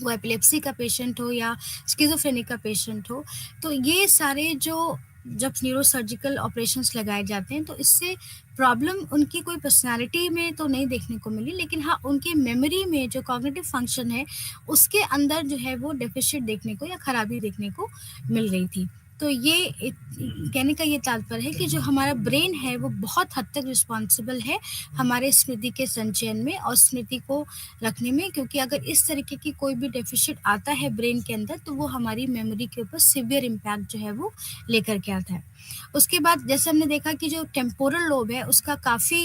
[SPEAKER 1] वो एपिलेप्सी का पेशेंट हो या स्किज़ोफ्रेनिक का पेशेंट हो, तो ये सारे जो जब न्यूरोसर्जिकल ऑपरेशंस लगाए जाते हैं, तो इससे प्रॉब्लम उनकी कोई पर्सनैलिटी में तो नहीं देखने को मिली, लेकिन हाँ, उनकी मेमोरी में जो कॉग्निटिव फंक्शन है, उसके अंदर जो है वो डेफ़िशिएंट देखने को या खराबी देखने को मिल रही थी। तो ये कहने का ये तात्पर्य है कि जो हमारा ब्रेन है, वो बहुत हद तक रिस्पॉन्सिबल है हमारे स्मृति के संचयन में और स्मृति को रखने में, क्योंकि अगर इस तरीके की कोई भी डेफ़िशिएंट आता है ब्रेन के अंदर, तो वो हमारी मेमोरी के ऊपर सीवियर इम्पैक्ट जो है वो लेकर के आता है। उसके बाद जैसे हमने देखा कि जो टेम्पोरल लोब है, उसका काफ़ी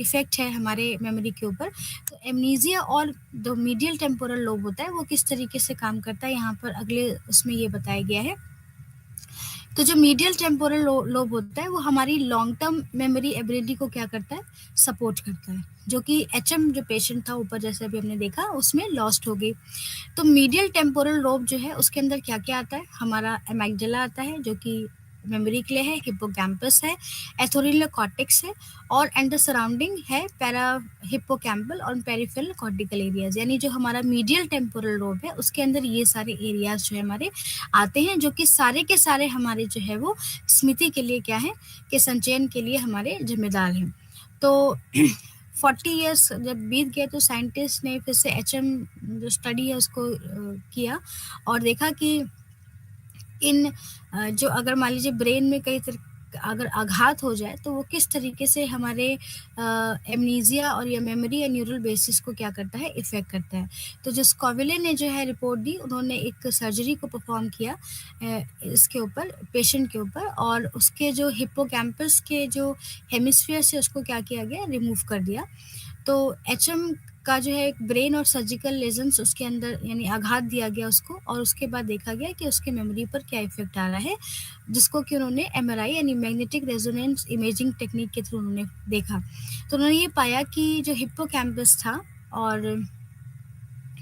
[SPEAKER 1] इफ़ेक्ट है हमारे मेमोरी के ऊपर। तो एमनीसिया और जो मीडियल टेम्पोरल लोब होता है, वो किस तरीके से काम करता है, यहाँ पर अगले उसमें ये बताया गया है। तो जो मीडियल टेम्पोरल लोब होता है, वो हमारी लॉन्ग टर्म मेमोरी एबिलिटी को क्या करता है, सपोर्ट करता है, जो कि एचएम जो पेशेंट था ऊपर जैसे अभी हमने देखा, उसमें लॉस्ट हो गई। तो मीडियल टेम्पोरल लोब जो है, उसके अंदर क्या-क्या आता है, हमारा एमिग्डाला आता है, जो कि मेमोरी के लिए है, हिप्पोकैम्पस है, एथोरियल कॉर्टेक्स है, और एंड द सराउंडिंग है पैरा हिप्पोकैम्पल और पेरिफेरल कॉर्टिकल एरियाज। यानी जो हमारा मीडियल टेम्पोरल लोब है, उसके अंदर ये सारे एरियाज जो है हमारे आते हैं, जो कि सारे के सारे हमारे जो है वो स्मृति के लिए क्या है, कि संचयन के लिए हमारे जिम्मेदार हैं। तो 40 इयर्स जब बीत गए, तो साइंटिस्ट ने फिर से एचएम जो स्टडी है उसको किया और देखा कि इन जो अगर मान लीजिए ब्रेन में कई अगर आघात हो जाए, तो वो किस तरीके से हमारे एमनीसिया और या मेमोरी या न्यूरल बेसिस को क्या करता है, इफ़ेक्ट करता है। तो जो स्कॉविले ने जो है रिपोर्ट दी, उन्होंने एक सर्जरी को परफॉर्म किया इसके ऊपर, पेशेंट के ऊपर, और उसके जो हिप्पोकैम्पस के जो हेमिस्फीयर से उसको क्या किया गया, रिमूव कर दिया। तो एचएम का जो है एक ब्रेन और सर्जिकल लेजन्स उसके अंदर, यानी आघात दिया गया उसको, और उसके बाद देखा गया कि उसके मेमोरी पर क्या इफ़ेक्ट आ रहा है, जिसको कि उन्होंने एमआरआई यानी मैग्नेटिक रेजोनेंस इमेजिंग टेक्निक के थ्रू उन्होंने देखा। तो उन्होंने ये पाया कि जो हिप्पोकैम्पस था और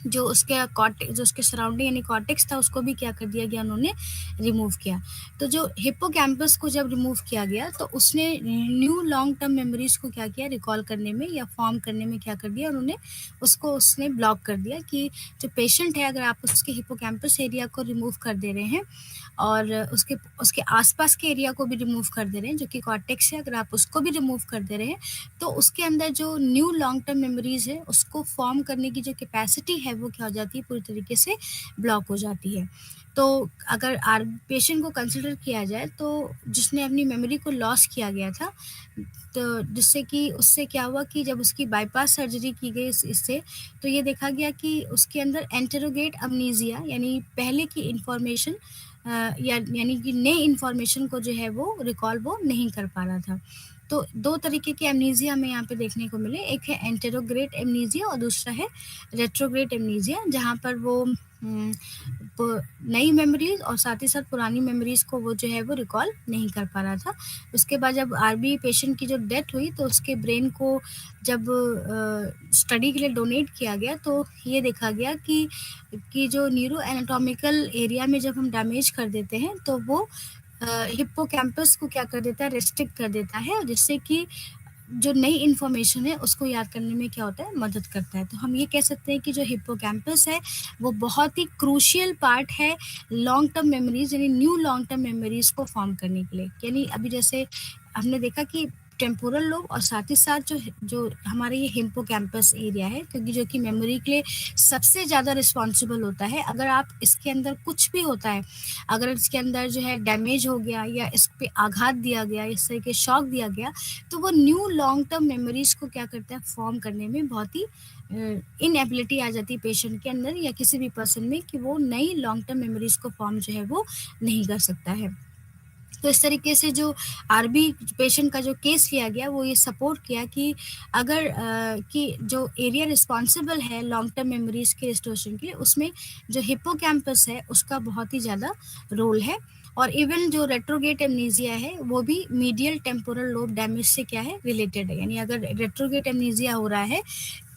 [SPEAKER 1] जो उसके सराउंडिंग यानी कॉर्टेक्स था, उसको भी क्या कर दिया गया, उन्होंने रिमूव किया। तो जो हिप्पोकैम्पस को जब रिमूव किया गया, तो उसने न्यू लॉन्ग टर्म मेमोरीज को क्या किया, रिकॉल करने में या फॉर्म करने में क्या कर दिया, उन्होंने उसने ब्लॉक कर दिया कि जो पेशेंट है, अगर आप उसके हिप्पोकैम्पस एरिया को रिमूव कर दे रहे हैं और उसके आसपास के एरिया को भी रिमूव कर दे रहे हैं, जो कि कॉर्टेक्स है, अगर आप उसको भी रिमूव कर दे रहे हैं, तो उसके अंदर जो न्यू लॉन्ग टर्म मेमोरीज है, उसको फॉर्म करने की जो कैपेसिटी है, वो क्या हो जाती है, पूरी तरीके से ब्लॉक हो जाती है। तो अगर पेशेंट को कंसिडर किया जाए, तो जिसने अपनी मेमोरी को लॉस किया गया था, तो जिससे कि उससे क्या हुआ कि जब उसकी बाईपास सर्जरी की गई इससे, तो ये देखा गया कि उसके अंदर एंटेरोगेट अमनीसिया यानी पहले की इन्फॉर्मेशन यानी कि नई इन्फॉर्मेशन को जो है वो रिकॉल वो नहीं कर पा रहा था। तो 2 तरीके के एमनीसिया हमें यहाँ पे देखने को मिले, एक है एंटेरोग्रेड एमनीसिया और दूसरा है रेट्रोग्रेड एमनीसिया, जहाँ पर वो नई मेमोरीज और साथ ही साथ पुरानी मेमोरीज को वो जो है वो रिकॉल नहीं कर पा रहा था। उसके बाद जब आरबी पेशेंट की जो डेथ हुई, तो उसके ब्रेन को जब स्टडी के लिए डोनेट किया गया, तो ये देखा गया कि जो न्यूरो एनाटॉमिकल एरिया में जब हम डैमेज कर देते हैं, तो वो हिप्पोकैम्पस को क्या कर देता है, रेस्ट्रिक्ट कर देता है, जिससे कि जो नई इन्फॉर्मेशन है उसको याद करने में क्या होता है, मदद करता है। तो हम ये कह सकते हैं कि जो हिप्पोकैम्पस है, वो बहुत ही क्रूशियल पार्ट है लॉन्ग टर्म मेमोरीज यानी न्यू लॉन्ग टर्म मेमोरीज को फॉर्म करने के लिए। यानी अभी जैसे हमने देखा कि टेम्पोरल लोब और साथ ही साथ जो हमारे ये हिप्पोकैम्पस एरिया है, क्योंकि जो कि मेमोरी के लिए सबसे ज़्यादा रिस्पॉन्सिबल होता है। अगर आप इसके अंदर कुछ भी होता है, अगर इसके अंदर जो है डैमेज हो गया या इस पे आघात दिया गया, इस तरह के शॉक दिया गया, तो वो न्यू लॉन्ग टर्म मेमोरीज को क्या करता है, फॉर्म करने में बहुत ही इनएबिलिटी आ जाती है पेशेंट के अंदर या किसी भी पर्सन में, कि वो नई लॉन्ग टर्म मेमोरीज को फॉर्म जो है वो नहीं कर सकता है। तो इस तरीके से जो आरबी पेशेंट का जो केस लिया गया, वो ये सपोर्ट किया कि अगर कि जो एरिया रिस्पॉन्सिबल है लॉन्ग टर्म मेमोरीज के रिस्टोरेशन के लिए, उसमें जो हिप्पोकैम्पस है उसका बहुत ही ज़्यादा रोल है। और इवन जो रेट्रोगेट एमनीसिया है, वो भी मीडियल टेम्पोरल लोब डैमेज से क्या है, रिलेटेड है। यानी अगर रेट्रोगेट एमनीसिया हो रहा है,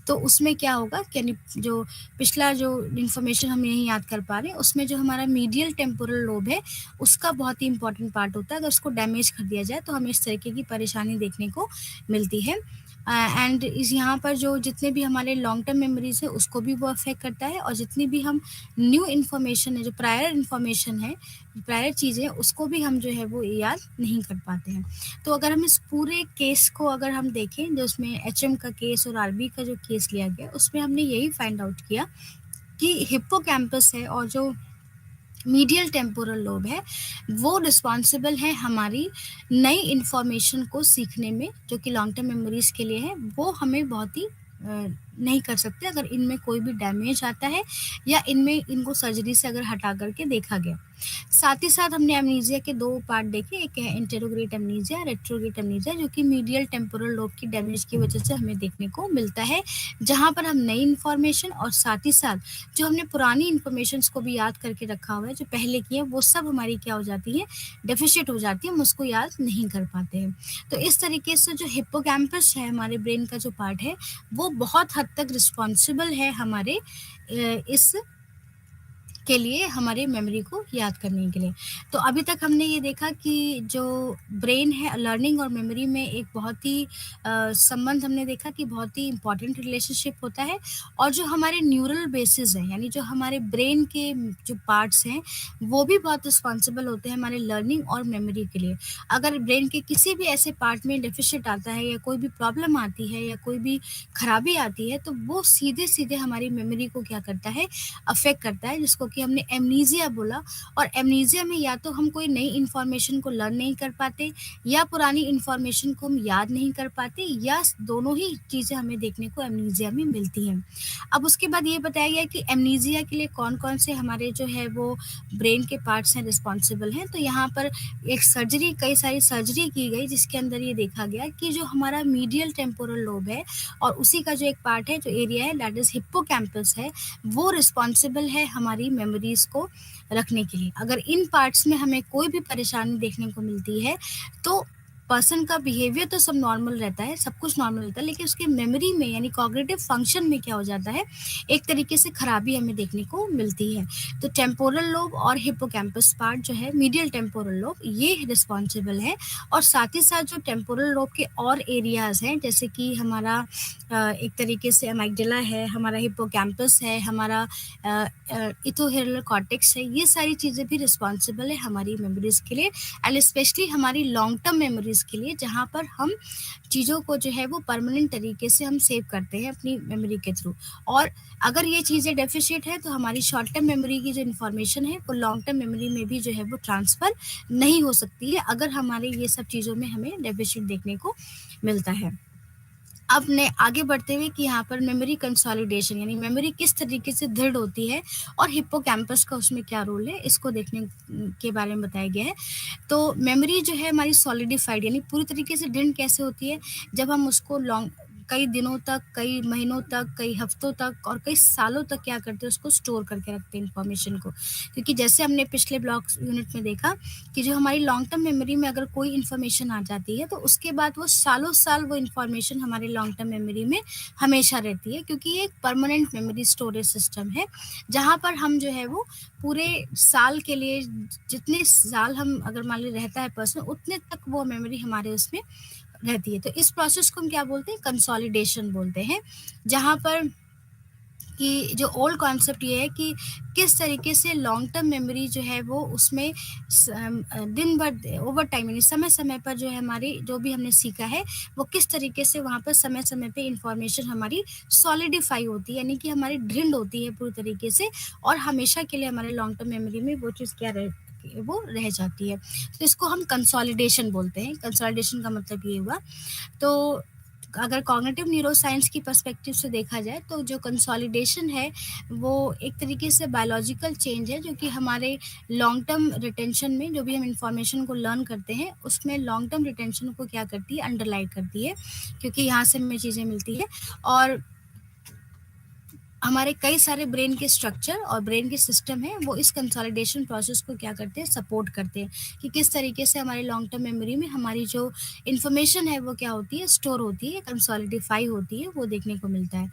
[SPEAKER 1] तो उसमें क्या होगा कि जो पिछला जो इन्फॉर्मेशन हम नहीं याद कर पा रहे हैं, उसमें जो हमारा मीडियल टेम्पोरल लोब है, उसका बहुत ही इंपॉर्टेंट पार्ट होता है। अगर उसको डैमेज कर दिया जाए, तो हमें इस तरीके की परेशानी देखने को मिलती है। एंड इस यहाँ पर जो जितने भी हमारे लॉन्ग टर्म मेमोरीज है उसको भी वो अफेक्ट करता है, और जितनी भी हम न्यू इन्फॉर्मेशन है, जो प्रायर इन्फॉर्मेशन है, प्रायर चीज़ें, उसको भी हम जो है वो याद नहीं कर पाते हैं। तो अगर हम इस पूरे केस को अगर हम देखें, जो उसमें एचएम का केस और आरबी का जो केस लिया गया, उसमें हमने यही फाइंड आउट किया कि हिप्पोकैम्पस है और जो मीडियल टेम्पोरल लोब है, वो रिस्पॉन्सिबल है हमारी नई इन्फॉर्मेशन को सीखने में, जो कि लॉन्ग टर्म मेमोरीज के लिए है। वो हमें बहुत ही नहीं कर सकते अगर इनमें कोई भी डैमेज आता है या इनमें इनको सर्जरी से अगर हटा करके देखा गया। साथ ही साथ हमने एमनीजिया के दो पार्ट देखे, एक है इंटेरोग्रेट एमनीजिया, रेट्रोग्रेट एमनीजिया, जो कि मीडियल टेम्पोरल लोब की डैमेज की वजह से हमें देखने को मिलता है, जहाँ पर हम नई इन्फॉर्मेशन और साथ ही साथ जो हमने पुरानी इन्फॉर्मेशन को भी याद करके रखा हुआ है, जो पहले की है, वो सब हमारी क्या हो जाती है, डेफिशिएट हो जाती है, हम उसको याद नहीं कर पाते हैं। तो इस तरीके से जो हिप्पोकैम्पस है, हमारे ब्रेन का जो पार्ट है, वो बहुत हद तक रिस्पॉन्सिबल है हमारे इस के लिए, हमारे मेमोरी को याद करने के लिए। तो अभी तक हमने ये देखा कि जो ब्रेन है, लर्निंग और मेमोरी में एक बहुत ही संबंध हमने देखा कि बहुत ही इम्पोर्टेंट रिलेशनशिप होता है, और जो हमारे न्यूरल बेसिस हैं, यानी जो हमारे ब्रेन के जो पार्ट्स हैं, वो भी बहुत रिस्पॉन्सिबल होते हैं हमारे लर्निंग और मेमोरी के लिए। अगर ब्रेन के किसी भी ऐसे पार्ट में डेफिशिएट आता है या कोई भी प्रॉब्लम आती है या कोई भी खराबी आती है, तो वो सीधे सीधे हमारी मेमोरी को क्या करता है, अफेक्ट करता है, जिसको कि हमने एमनीजिया बोला। और एमनीजिया में या तो हम कोई नई इन्फॉर्मेशन को लर्न नहीं कर पाते, या पुरानी इन्फॉर्मेशन को हम याद नहीं कर पाते, या दोनों ही चीज़ें हमें देखने को एमनीजिया में मिलती हैं। अब उसके बाद ये बताया गया कि एमनीजिया के लिए कौन-कौन से हमारे जो है वो ब्रेन के पार्ट्स हैं, रिस्पॉन्सिबल हैं। तो यहाँ पर एक सर्जरी, कई सारी सर्जरी की गई, जिसके अंदर ये देखा गया कि जो हमारा मीडियल टेम्पोरल लोब है और उसी का जो एक पार्ट है, जो एरिया है, दैट इज़ हिप्पोकैम्पस है, वो रिस्पॉन्सिबल है हमारी मेमोरीज को रखने के लिए। अगर इन पार्ट्स में हमें कोई भी परेशानी देखने को मिलती है, तो पर्सन का बिहेवियर तो सब नॉर्मल रहता है, सब कुछ नॉर्मल रहता है, लेकिन उसके मेमोरी में यानी कॉग्निटिव फंक्शन में क्या हो जाता है, एक तरीके से खराबी हमें देखने को मिलती है। तो टेम्पोरल लोब और हिप्पोकैम्पस पार्ट जो है, मीडियल टेम्पोरल लोब, ये रिस्पॉन्सिबल है। और साथ ही साथ जो टेम्पोरल लोब के और एरियाज हैं, जैसे कि हमारा एक तरीके से अमाइगडाला है, हमारा हिप्पोकैम्पस है, हमारा इथोहेरल कॉर्टेक्स है, ये सारी चीज़ें भी रिस्पॉन्सिबल है हमारी मेमोरीज के लिए, एंड स्पेशली हमारी लॉन्ग टर्म मेमोरीज के लिए, जहाँ पर हम चीज़ों को जो है वो परमानेंट तरीके से हम सेव करते हैं अपनी मेमोरी के थ्रू। और अगर ये चीज़ें डेफिशिएट है, तो हमारी शॉर्ट टर्म मेमोरी की जो इन्फॉर्मेशन है, वो लॉन्ग टर्म मेमोरी में भी जो है वो ट्रांसफ़र नहीं हो सकती है, अगर हमारे ये सब चीज़ों में हमें डेफिशिएट देखने को मिलता है। अब ने आगे बढ़ते हुए कि यहाँ पर मेमोरी कंसोलिडेशन, यानी मेमोरी किस तरीके से दृढ़ होती है और हिप्पोकैम्पस का उसमें क्या रोल है, इसको देखने के बारे में बताया गया है। तो मेमोरी जो है हमारी सॉलिडिफाइड, यानी पूरी तरीके से दृढ़ कैसे होती है, जब हम उसको लॉन्ग कई दिनों तक, कई महीनों तक, कई हफ्तों तक और कई सालों तक क्या करते हैं, उसको स्टोर करके रखते हैं इन्फॉर्मेशन को। क्योंकि जैसे हमने पिछले ब्लॉक यूनिट में देखा कि जो हमारी लॉन्ग टर्म मेमोरी में अगर कोई इन्फॉर्मेशन आ जाती है, तो उसके बाद वो सालों साल वो इन्फॉर्मेशन हमारे लॉन्ग टर्म मेमोरी में हमेशा रहती है, क्योंकि ये एक परमानेंट मेमोरी स्टोरेज सिस्टम है, जहाँ पर हम जो है वो पूरे साल के लिए, जितने साल हम अगर मान ली रहता है पर्सन, उतने तक वो मेमोरी हमारे उसमें रहती है। तो इस प्रोसेस को हम क्या बोलते हैं, कंसोलिडेशन बोलते हैं, जहाँ पर कि जो ओल्ड कॉन्सेप्ट ये है कि किस तरीके से लॉन्ग टर्म मेमोरी जो है वो उसमें दिन भर ओवर टाइम, यानी समय समय पर जो है हमारी जो भी हमने सीखा है, वो किस तरीके से वहाँ पर समय समय पे इंफॉर्मेशन हमारी सॉलिडिफाई होती है, यानी कि हमारी ड्रिल्ड होती है पूरी तरीके से, और हमेशा के लिए हमारे लॉन्ग टर्म मेमोरी में वो चीज़ क्या वो रह जाती है। तो इसको हम कंसोलिडेशन बोलते हैं। कंसोलिडेशन का मतलब ये हुआ। तो अगर कॉग्निटिव न्यूरोसाइंस की पर्सपेक्टिव से देखा जाए, तो जो कंसोलिडेशन है, वो एक तरीके से बायोलॉजिकल चेंज है, जो कि हमारे लॉन्ग टर्म रिटेंशन में, जो भी हम इंफॉर्मेशन को लर्न करते हैं, उसमें लॉन्ग टर्म रिटेंशन को क्या करती है, अंडरलाइन करती है, क्योंकि यहाँ से हमें चीज़ें मिलती है। और हमारे कई सारे ब्रेन के स्ट्रक्चर और ब्रेन के सिस्टम है, वो इस कंसोलिडेशन प्रोसेस को क्या करते हैं, सपोर्ट करते हैं, कि किस तरीके से हमारे लॉन्ग टर्म मेमोरी में हमारी जो इन्फॉर्मेशन है वो क्या होती है, स्टोर होती है, कंसोलिडिफाई होती है, वो देखने को मिलता है।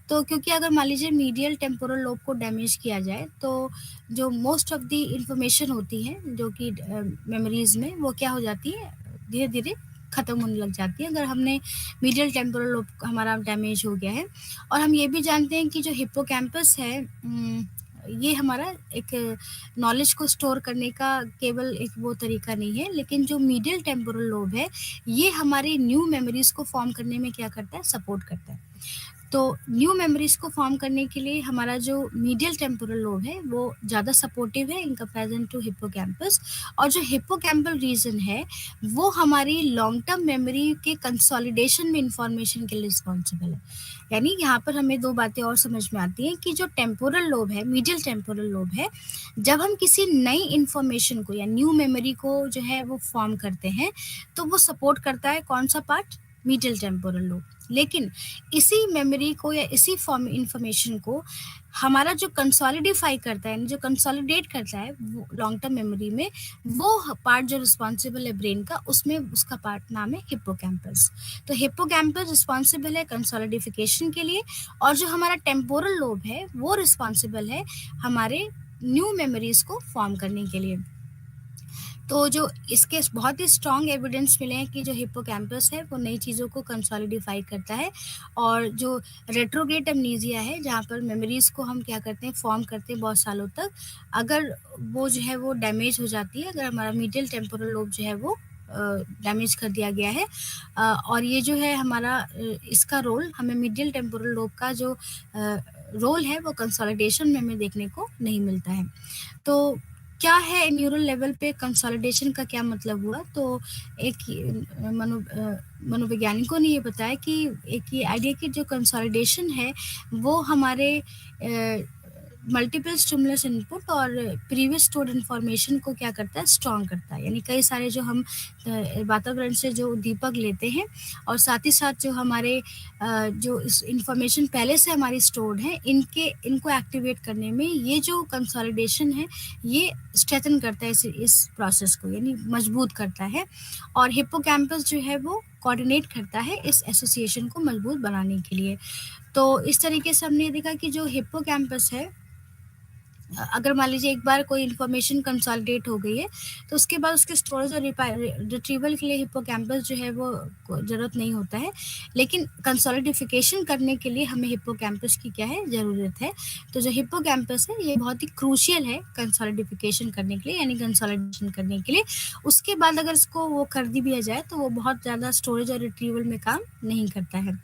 [SPEAKER 1] तो क्योंकि अगर मान लीजिए मीडियल टेम्पोरल लोब को डैमेज किया जाए, तो जो मोस्ट ऑफ द इंफॉर्मेशन होती है जो कि मेमोरीज में, वो क्या हो जाती है, धीरे धीरे ख़त्म होने लग जाती है अगर हमने मीडियल टेम्पोरल लोब हमारा डैमेज हो गया है। और हम ये भी जानते हैं कि जो हिप्पोकैम्पस है ये हमारा एक नॉलेज को स्टोर करने का केवल एक वो तरीका नहीं है, लेकिन जो मीडियल टेम्पोरल लोब है ये हमारी न्यू मेमोरीज को फॉर्म करने में क्या करता है, सपोर्ट करता है। तो न्यू मेमोरीज को फॉर्म करने के लिए हमारा जो मीडियल टेम्पोरल लोब है वो ज़्यादा सपोर्टिव है इन कंपैरिजन टू हिप्पोकैम्पस। और जो हिप्पोकैम्पल रीजन है वो हमारी लॉन्ग टर्म मेमोरी के कंसोलिडेशन में इंफॉर्मेशन के लिए रिस्पॉन्सिबल है। यानी यहाँ पर हमें दो बातें और समझ में आती हैं कि जो टेम्पोरल लोब है, मीडियल टेम्पोरल लोब है, जब हम किसी नई इंफॉर्मेशन को या न्यू मेमोरी को जो है वो फॉर्म करते हैं तो वो सपोर्ट करता है कौन सा पार्ट, मीडियल टेम्पोरल लोब। लेकिन इसी मेमोरी को या इसी फॉर्म इंफॉर्मेशन को हमारा जो कंसोलिडिफाई करता है, जो कंसोलिडेट करता है वो लॉन्ग टर्म मेमोरी में, वो पार्ट जो रिस्पॉन्सिबल है ब्रेन का, उसमें उसका पार्ट नाम है हिप्पोकैम्पस। तो हिप्पोकैम्पस रिस्पॉन्सिबल है कंसोलिडिफिकेशन के लिए और जो हमारा टेम्पोरल लोब है वो रिस्पॉन्सिबल है हमारे न्यू मेमोरीज को फॉर्म करने के लिए। तो जो इसके बहुत ही स्ट्रॉन्ग एविडेंस मिले हैं कि जो हिप्पोकैम्पस है वो नई चीज़ों को कंसोलिडिफाई करता है। और जो रेट्रोग्रेड एमनीजिया है जहाँ पर मेमोरीज़ को हम क्या करते हैं, फॉर्म करते हैं बहुत सालों तक, अगर वो जो है वो डैमेज हो जाती है, अगर हमारा मीडियल टेम्पोरल लोब जो है वो डैमेज कर दिया गया है और ये जो है हमारा इसका रोल हमें मीडियल टेम्पोरल लोब का जो रोल है वो कंसोलिडेशन में हमें देखने को नहीं मिलता है। तो क्या है न्यूरल लेवल पे कंसोलिडेशन का क्या मतलब हुआ? तो एक मनोवैज्ञानिकों ने ये बताया कि एक ये आइडिया कि जो कंसोलिडेशन है वो हमारे मल्टीपल स्टिमुलस इनपुट और प्रीवियस स्टोर्ड इन्फॉर्मेशन को क्या करता है, स्ट्रॉन्ग करता है। यानी कई सारे जो हम वातावरण से जो दीपक लेते हैं और साथ ही साथ जो हमारे जो इस इन्फॉर्मेशन पहले से हमारी स्टोर्ड है इनको एक्टिवेट करने में ये जो कंसोलिडेशन है ये स्ट्रेथन करता है इस प्रोसेस को, यानी मजबूत करता है। और हिप्पोकैम्पस जो है वो कोऑर्डिनेट करता है इस एसोसिएशन को मजबूत बनाने के लिए। तो इस तरीके से हमने देखा कि जो हिप्पोकैम्पस है, अगर मान लीजिए एक बार कोई इन्फॉर्मेशन कंसोलिडेट हो गई है तो उसके बाद उसके स्टोरेज और रिट्रीवल के लिए हिप्पोकैम्पस जो है वो ज़रूरत नहीं होता है, लेकिन कंसोलिडिफिकेशन करने के लिए हमें हिप्पोकैम्पस की क्या है, ज़रूरत है। तो जो हिप्पोकैम्पस है ये बहुत ही क्रूशियल है कंसोलिडिफिकेशन करने के लिए, यानी कंसोलिडेशन करने के लिए। उसके बाद अगर इसको वो कर दी भी जाए तो वो बहुत ज़्यादा स्टोरेज और रिट्रीवल में काम नहीं करता है।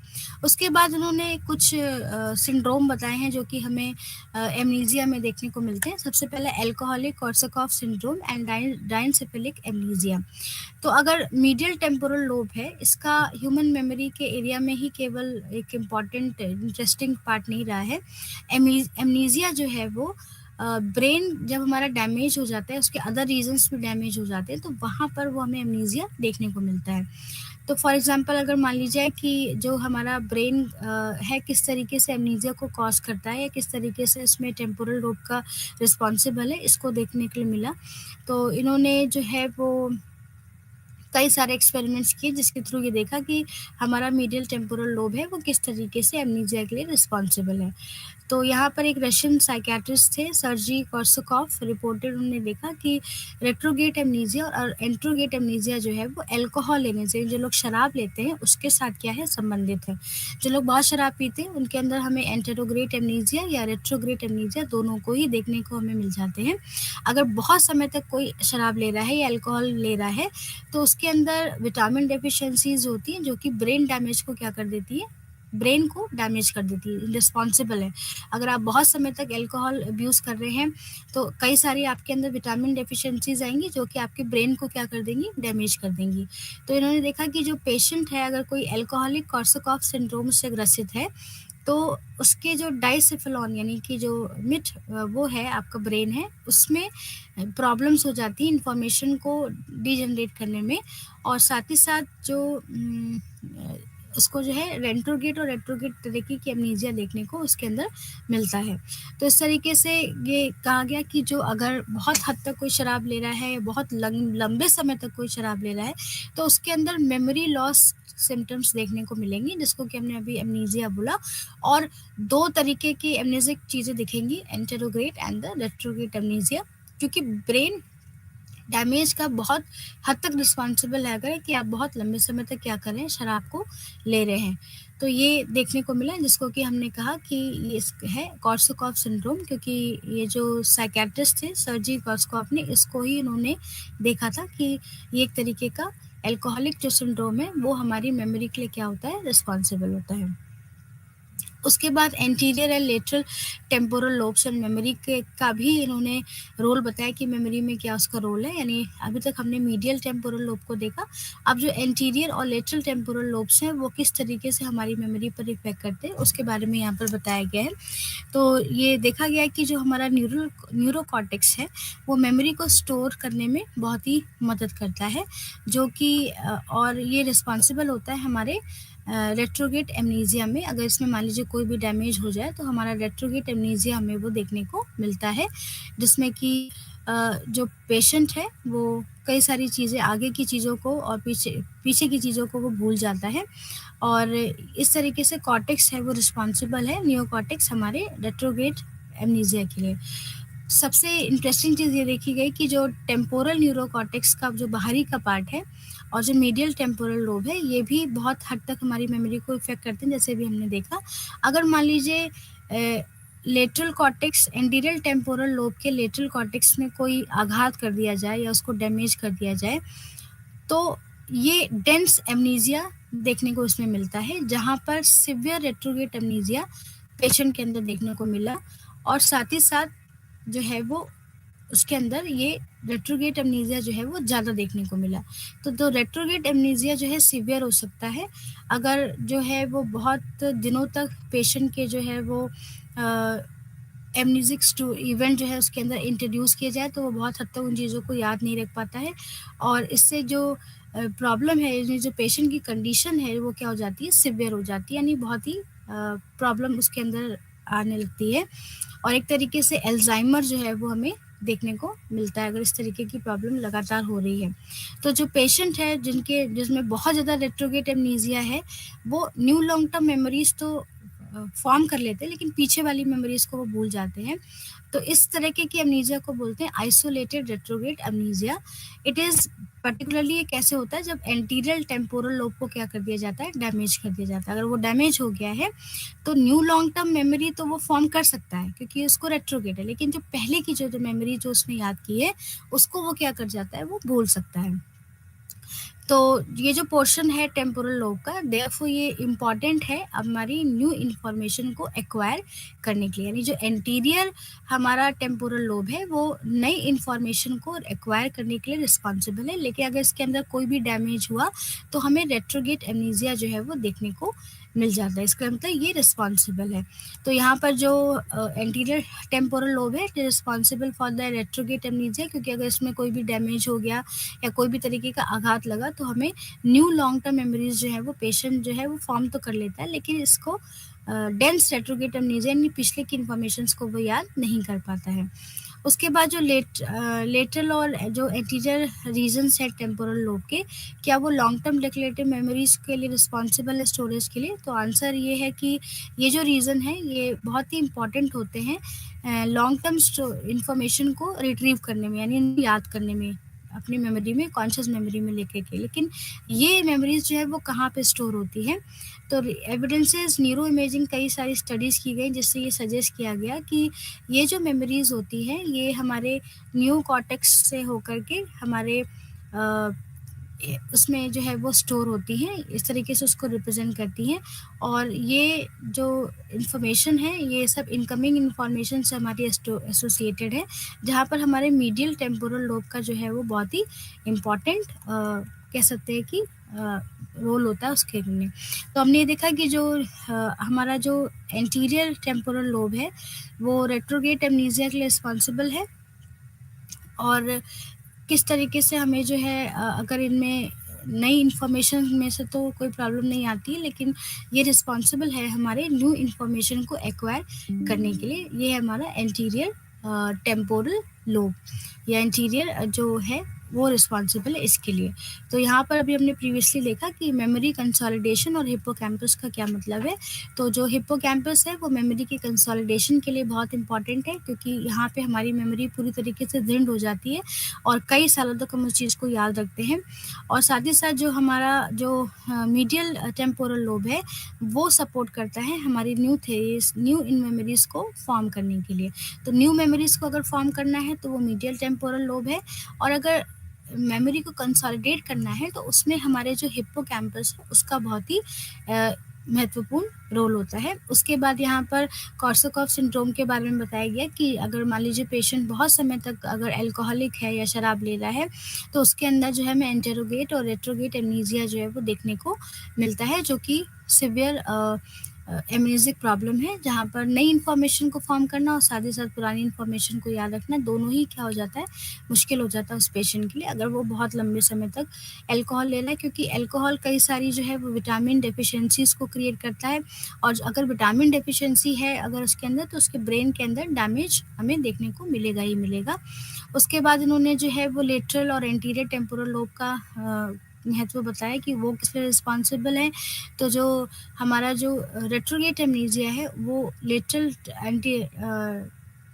[SPEAKER 1] उसके बाद उन्होंने कुछ सिंड्रोम बताए हैं जो कि हमें एमनीजिया में देखने को मिलते हैं। सबसे पहले alcoholic Korsakoff syndrome and diencephalic amnesia. तो अगर मीडियल टेम्पोरल लोब है, इसका ह्यूमन मेमोरी के एरिया में ही केवल एक इम्पॉर्टेंट इंटरेस्टिंग पार्ट नहीं रहा है। एमनीजिया जो है वो ब्रेन जब हमारा डैमेज हो जाता है, उसके अदर रीजन्स भी डैमेज हो जाते हैं, तो वहाँ पर वो हमें एमनीजिया देखने को मिलता है। तो फॉर एग्जांपल अगर मान लीजिए कि जो हमारा ब्रेन है किस तरीके से एमनीजिया को कॉज करता है या किस तरीके से इसमें टेम्पोरल लोब का रिस्पॉन्सिबल है, इसको देखने के लिए मिला। तो इन्होंने जो है वो कई सारे एक्सपेरिमेंट्स किए जिसके थ्रू ये देखा कि हमारा मीडियल टेम्पोरल लोब है वो किस तरीके से एमनीजिया के लिए रिस्पॉन्सिबल है। तो यहाँ पर एक रशियन साइकियाट्रिस्ट थे सर्जी कोर्साकॉफ, रिपोर्टेड उन्होंने देखा कि रेट्रोग्रेड एमनीजिया और एंट्रोग्रेड एमनीजिया जो है वो अल्कोहल लेने से, जो लोग शराब लेते हैं उसके साथ क्या है, संबंधित है। जो लोग बहुत शराब पीते हैं उनके अंदर हमें एंटेरोग्रेड एमनीजिया या रेट्रोग्रेड एमनीजिया दोनों को ही देखने को हमें मिल जाते हैं। अगर बहुत समय तक कोई शराब ले रहा है या अल्कोहल ले रहा है तो उसके अंदर विटामिन डेफिशिएंसीज होती हैं जो कि ब्रेन डैमेज को क्या कर देती है, ब्रेन को डैमेज कर देती है, रिस्पॉन्सिबल है। अगर आप बहुत समय तक अल्कोहल अब्यूज़ कर रहे हैं तो कई सारी आपके अंदर विटामिन डेफिशिएंसीज आएंगी जो कि आपके ब्रेन को क्या कर देंगी, डैमेज कर देंगी। तो इन्होंने देखा कि जो पेशेंट है अगर कोई अल्कोहलिक कोर्साकॉफ सिंड्रोम से ग्रसित है तो उसके जो डाइसेफेलॉन यानी कि जो मिड वो है आपका ब्रेन है, उसमें प्रॉब्लम्स हो जाती हैं इन्फॉर्मेशन को डिजनरेट करने में। और साथ ही साथ जो उसको जो है रेट्रोग्रेड और रेट्रोग्रेड तरीके की एमनीजिया देखने को उसके अंदर मिलता है। तो इस तरीके से ये कहा गया कि जो अगर बहुत हद तक कोई शराब ले रहा है, बहुत लंबे समय तक कोई शराब ले रहा है, तो उसके अंदर मेमोरी लॉस सिम्टम्स देखने को मिलेंगी, जिसको कि हमने अभी एमनीजिया बोला। और दो तरीके की एमनेसिक चीज़ें दिखेंगी, anterograde and the retrograde amnesia, क्योंकि ब्रेन डैमेज का बहुत हद तक रिस्पॉन्सिबल है अगर कि आप बहुत लंबे समय तक क्या कर रहे हैं, शराब को ले रहे हैं। तो ये देखने को मिला जिसको कि हमने कहा कि ये है कॉर्सकोफ सिंड्रोम, क्योंकि ये जो साइकियाट्रिस्ट थे सर्जी कॉर्सकोफ ने इसको ही उन्होंने देखा था कि ये एक तरीके का अल्कोहलिक जो सिंड्रोम है वो हमारी मेमोरी के लिए क्या होता है, रिस्पॉन्सिबल होता है। उसके बाद anterior and lateral temporal lobes and memory के का भी इन्होंने रोल बताया कि मेमोरी में क्या उसका रोल है। यानी अभी तक हमने मीडियल टेम्पोरल लोब को देखा, अब जो एंटीरियर और लेटरल टेम्पोरल लोब्स हैं वो किस तरीके से हमारी मेमोरी पर इफेक्ट करते हैं उसके बारे में यहाँ पर बताया गया है। तो ये देखा गया है कि जो हमारा न्यूरोकॉर्टेक्स है वो मेमोरी को स्टोर करने में बहुत ही मदद करता है, जो कि और ये रिस्पॉन्सिबल होता है हमारे रेट्रोगेट एमनीजिया में। अगर इसमें मान लीजिए कोई भी डैमेज हो जाए तो हमारा रेट्रोगेट एमनीजिया हमें वो देखने को मिलता है, जिसमें कि जो पेशेंट है वो कई सारी चीज़ें, आगे की चीज़ों को और पीछे की चीज़ों को वो भूल जाता है। और इस तरीके से कॉर्टेक्स है वो रिस्पॉन्सिबल है, नियोकॉर्टेक्स हमारे रेट्रोगेट एमनीजिया के लिए। सबसे इंटरेस्टिंग चीज़ ये देखी गई कि जो टेम्पोरल न्यूरोकॉर्टेक्स का जो बाहरी का पार्ट है और जो मीडियल टेम्पोरल लोब है ये भी बहुत हद तक हमारी मेमोरी को इफेक्ट करते हैं, जैसे भी हमने देखा। अगर मान लीजिए lateral cortex anterior temporal lobe के लेटरल कॉर्टेक्स में कोई आघात कर दिया जाए या उसको डैमेज कर दिया जाए तो ये डेंस एमनीजिया देखने को इसमें मिलता है, जहाँ पर सिवियर रेट्रोगेट एमनीजिया पेशेंट के अंदर देखने को मिला। और साथ ही साथ जो है वो उसके अंदर ये रेट्रोगेट एमनीजिया जो है वो ज़्यादा देखने को मिला। तो रेट्रोगेट एमनीजिया जो है सीवियर हो सकता है अगर जो है वो बहुत दिनों तक पेशेंट के जो है वो एमनीजिक्स टू इवेंट जो है उसके अंदर इंट्रोड्यूस किया जाए तो वो बहुत हद तक उन चीज़ों को याद नहीं रख पाता है, और इससे जो प्रॉब्लम है, यानी जो पेशेंट की कंडीशन है वो क्या हो जाती है, सिवियर हो जाती है, यानी बहुत ही प्रॉब्लम उसके अंदर आने लगती है। और एक तरीके से अल्जाइमर जो है वो हमें देखने को मिलता है अगर इस तरीके की प्रॉब्लम लगातार हो रही है। तो जो पेशेंट है जिसमें बहुत ज़्यादा रेट्रोगेट एमनीजिया है वो न्यू लॉन्ग टर्म मेमोरीज तो फॉर्म कर लेते हैं लेकिन पीछे वाली मेमोरीज को वो भूल जाते हैं। तो इस तरीके की एमनीजिया को बोलते हैं isolated retrograde amnesia. It is particularly ये कैसे होता है जब एंटीरियर टेम्पोरल लोब को क्या कर दिया जाता है, डैमेज कर दिया जाता है। अगर वो डैमेज हो गया है तो न्यू लॉन्ग टर्म मेमोरी तो वो फॉर्म कर सकता है क्योंकि उसको रेट्रोगेट है, लेकिन जो पहले की जो मेमोरी जो उसने याद की है उसको वो क्या कर जाता है, वो भूल सकता है। तो ये जो पोर्शन है टेम्पोरल लोब का, देयरफॉर ये इम्पॉर्टेंट है हमारी न्यू इन्फॉर्मेशन को एक्वायर करने के लिए। यानी जो एंटीरियर हमारा टेम्पोरल लोब है वो नई इन्फॉर्मेशन को एक्वायर करने के लिए रिस्पॉन्सिबल है, लेकिन अगर इसके अंदर कोई भी डैमेज हुआ तो हमें रेट्रोगेट एमनीजिया जो है वो देखने को मिल जाता है। इसका मतलब ये रिस्पॉन्सिबल है। तो यहाँ पर जो एंटीरियर टेम्पोरल लोब है it is responsible for the retrograde amnesia, क्योंकि अगर इसमें कोई भी डैमेज हो गया या कोई भी तरीके का आघात लगा तो हमें न्यू लॉन्ग टर्म मेमोरीज जो है वो पेशेंट जो है वो फॉर्म तो कर लेता है, लेकिन इसको डेंस रेट्रोगेट एमनीजिया यानी पिछले की इन्फॉर्मेशंस को वो याद नहीं कर पाता है। उसके बाद जो लेटरल और जो एंटीरियर रीजन्स है टेम्पोरल लोब के, क्या वो लॉन्ग टर्म रिलेटिव मेमोरीज के लिए रिस्पॉन्सिबल है स्टोरेज के लिए? तो आंसर ये है कि ये जो रीज़न है ये बहुत ही इंपॉर्टेंट होते हैं लॉन्ग टर्म इंफॉर्मेशन को रिट्रीव करने में, यानी याद करने में, अपनी मेमोरी में, कॉन्शियस मेमोरी में लेके के। लेकिन ये मेमोरीज जो है वो कहाँ पे स्टोर होती है? तो एविडेंसेस न्यूरो इमेजिंग कई सारी स्टडीज़ की गई जिससे ये सजेस्ट किया गया कि ये जो मेमोरीज होती हैं ये हमारे न्यू कॉर्टेक्स से होकर के हमारे उसमें जो है वो स्टोर होती हैं, इस तरीके से उसको रिप्रेजेंट करती हैं। और ये जो इन्फॉर्मेशन है ये सब इनकमिंग इन्फॉर्मेशन से हमारी एसोसिएटेड है, जहाँ पर हमारे मीडियल टेम्पोरल लोब का जो है वो बहुत ही इम्पॉर्टेंट कह सकते हैं कि रोल होता है उसके लिए। तो हमने ये देखा कि जो हमारा जो एंटीरियर टेम्पोरल लोब है वो रेट्रोगेट एमनीजिया के लिए रिस्पॉन्सिबल है, और किस तरीके से हमें जो है अगर इनमें नई इन्फॉर्मेशन में से तो कोई प्रॉब्लम नहीं आती है, लेकिन ये रिस्पॉन्सिबल है हमारे न्यू इन्फॉर्मेशन को एक्वायर करने के लिए। ये है हमारा एंटीरियर टेम्पोरल लोब या एंटीरियर जो है वो रिस्पॉन्सिबल है इसके लिए। तो यहाँ पर अभी हमने प्रीवियसली देखा कि मेमोरी कंसोलिडेशन और हिप्पोकैम्पस का क्या मतलब है। तो जो हिप्पोकैम्पस है वो मेमोरी के कंसोलिडेशन के लिए बहुत इंपॉर्टेंट है, क्योंकि यहाँ पे हमारी मेमोरी पूरी तरीके से दृढ़ हो जाती है और कई सालों तक हम उस चीज़ को याद रखते हैं। और साथ ही साथ जो हमारा जो मीडियल टेम्पोरल लोब है वो सपोर्ट करता है हमारी new theories, new in memories को फॉर्म करने के लिए। तो न्यू मेमोरीज़ को अगर फॉर्म करना है तो वो मीडियल टेम्पोरल लोब है, और अगर मेमोरी को कंसोलिडेट करना है तो उसमें हमारे जो हिप्पोकैम्पस है उसका बहुत ही महत्वपूर्ण रोल होता है। उसके बाद यहाँ पर कॉर्साकॉफ सिंड्रोम के बारे में बताया गया कि अगर मान लीजिए पेशेंट बहुत समय तक अगर अल्कोहलिक है या शराब ले रहा है तो उसके अंदर जो है हमें एंटेरोगेट और रेट्रोगेट एमनीजिया जो है वो देखने को मिलता है, जो कि सिवियर एमनेसिक प्रॉब्लम है, जहाँ पर नई इन्फॉर्मेशन को फॉर्म करना और साथ ही साथ पुरानी इन्फॉर्मेशन को याद रखना दोनों ही क्या हो जाता है, मुश्किल हो जाता है उस पेशेंट के लिए अगर वो बहुत लंबे समय तक अल्कोहल ले रहा है, क्योंकि अल्कोहल कई सारी जो है वो विटामिन डेफिशिएंसीज को क्रिएट करता है, और अगर विटामिन डेफिशिएंसी है अगर उसके अंदर तो उसके ब्रेन के अंदर डैमेज हमें देखने को मिलेगा ही मिलेगा। उसके बाद इन्होंने जो है वो लेटरल और एंटीरियर टेम्पोरल लोब का महत्व बताया कि वो किस लिए रिस्पॉन्सिबल है। तो जो हमारा जो रेट्रोगेट एमनीजिया है वो लेटरल एंटी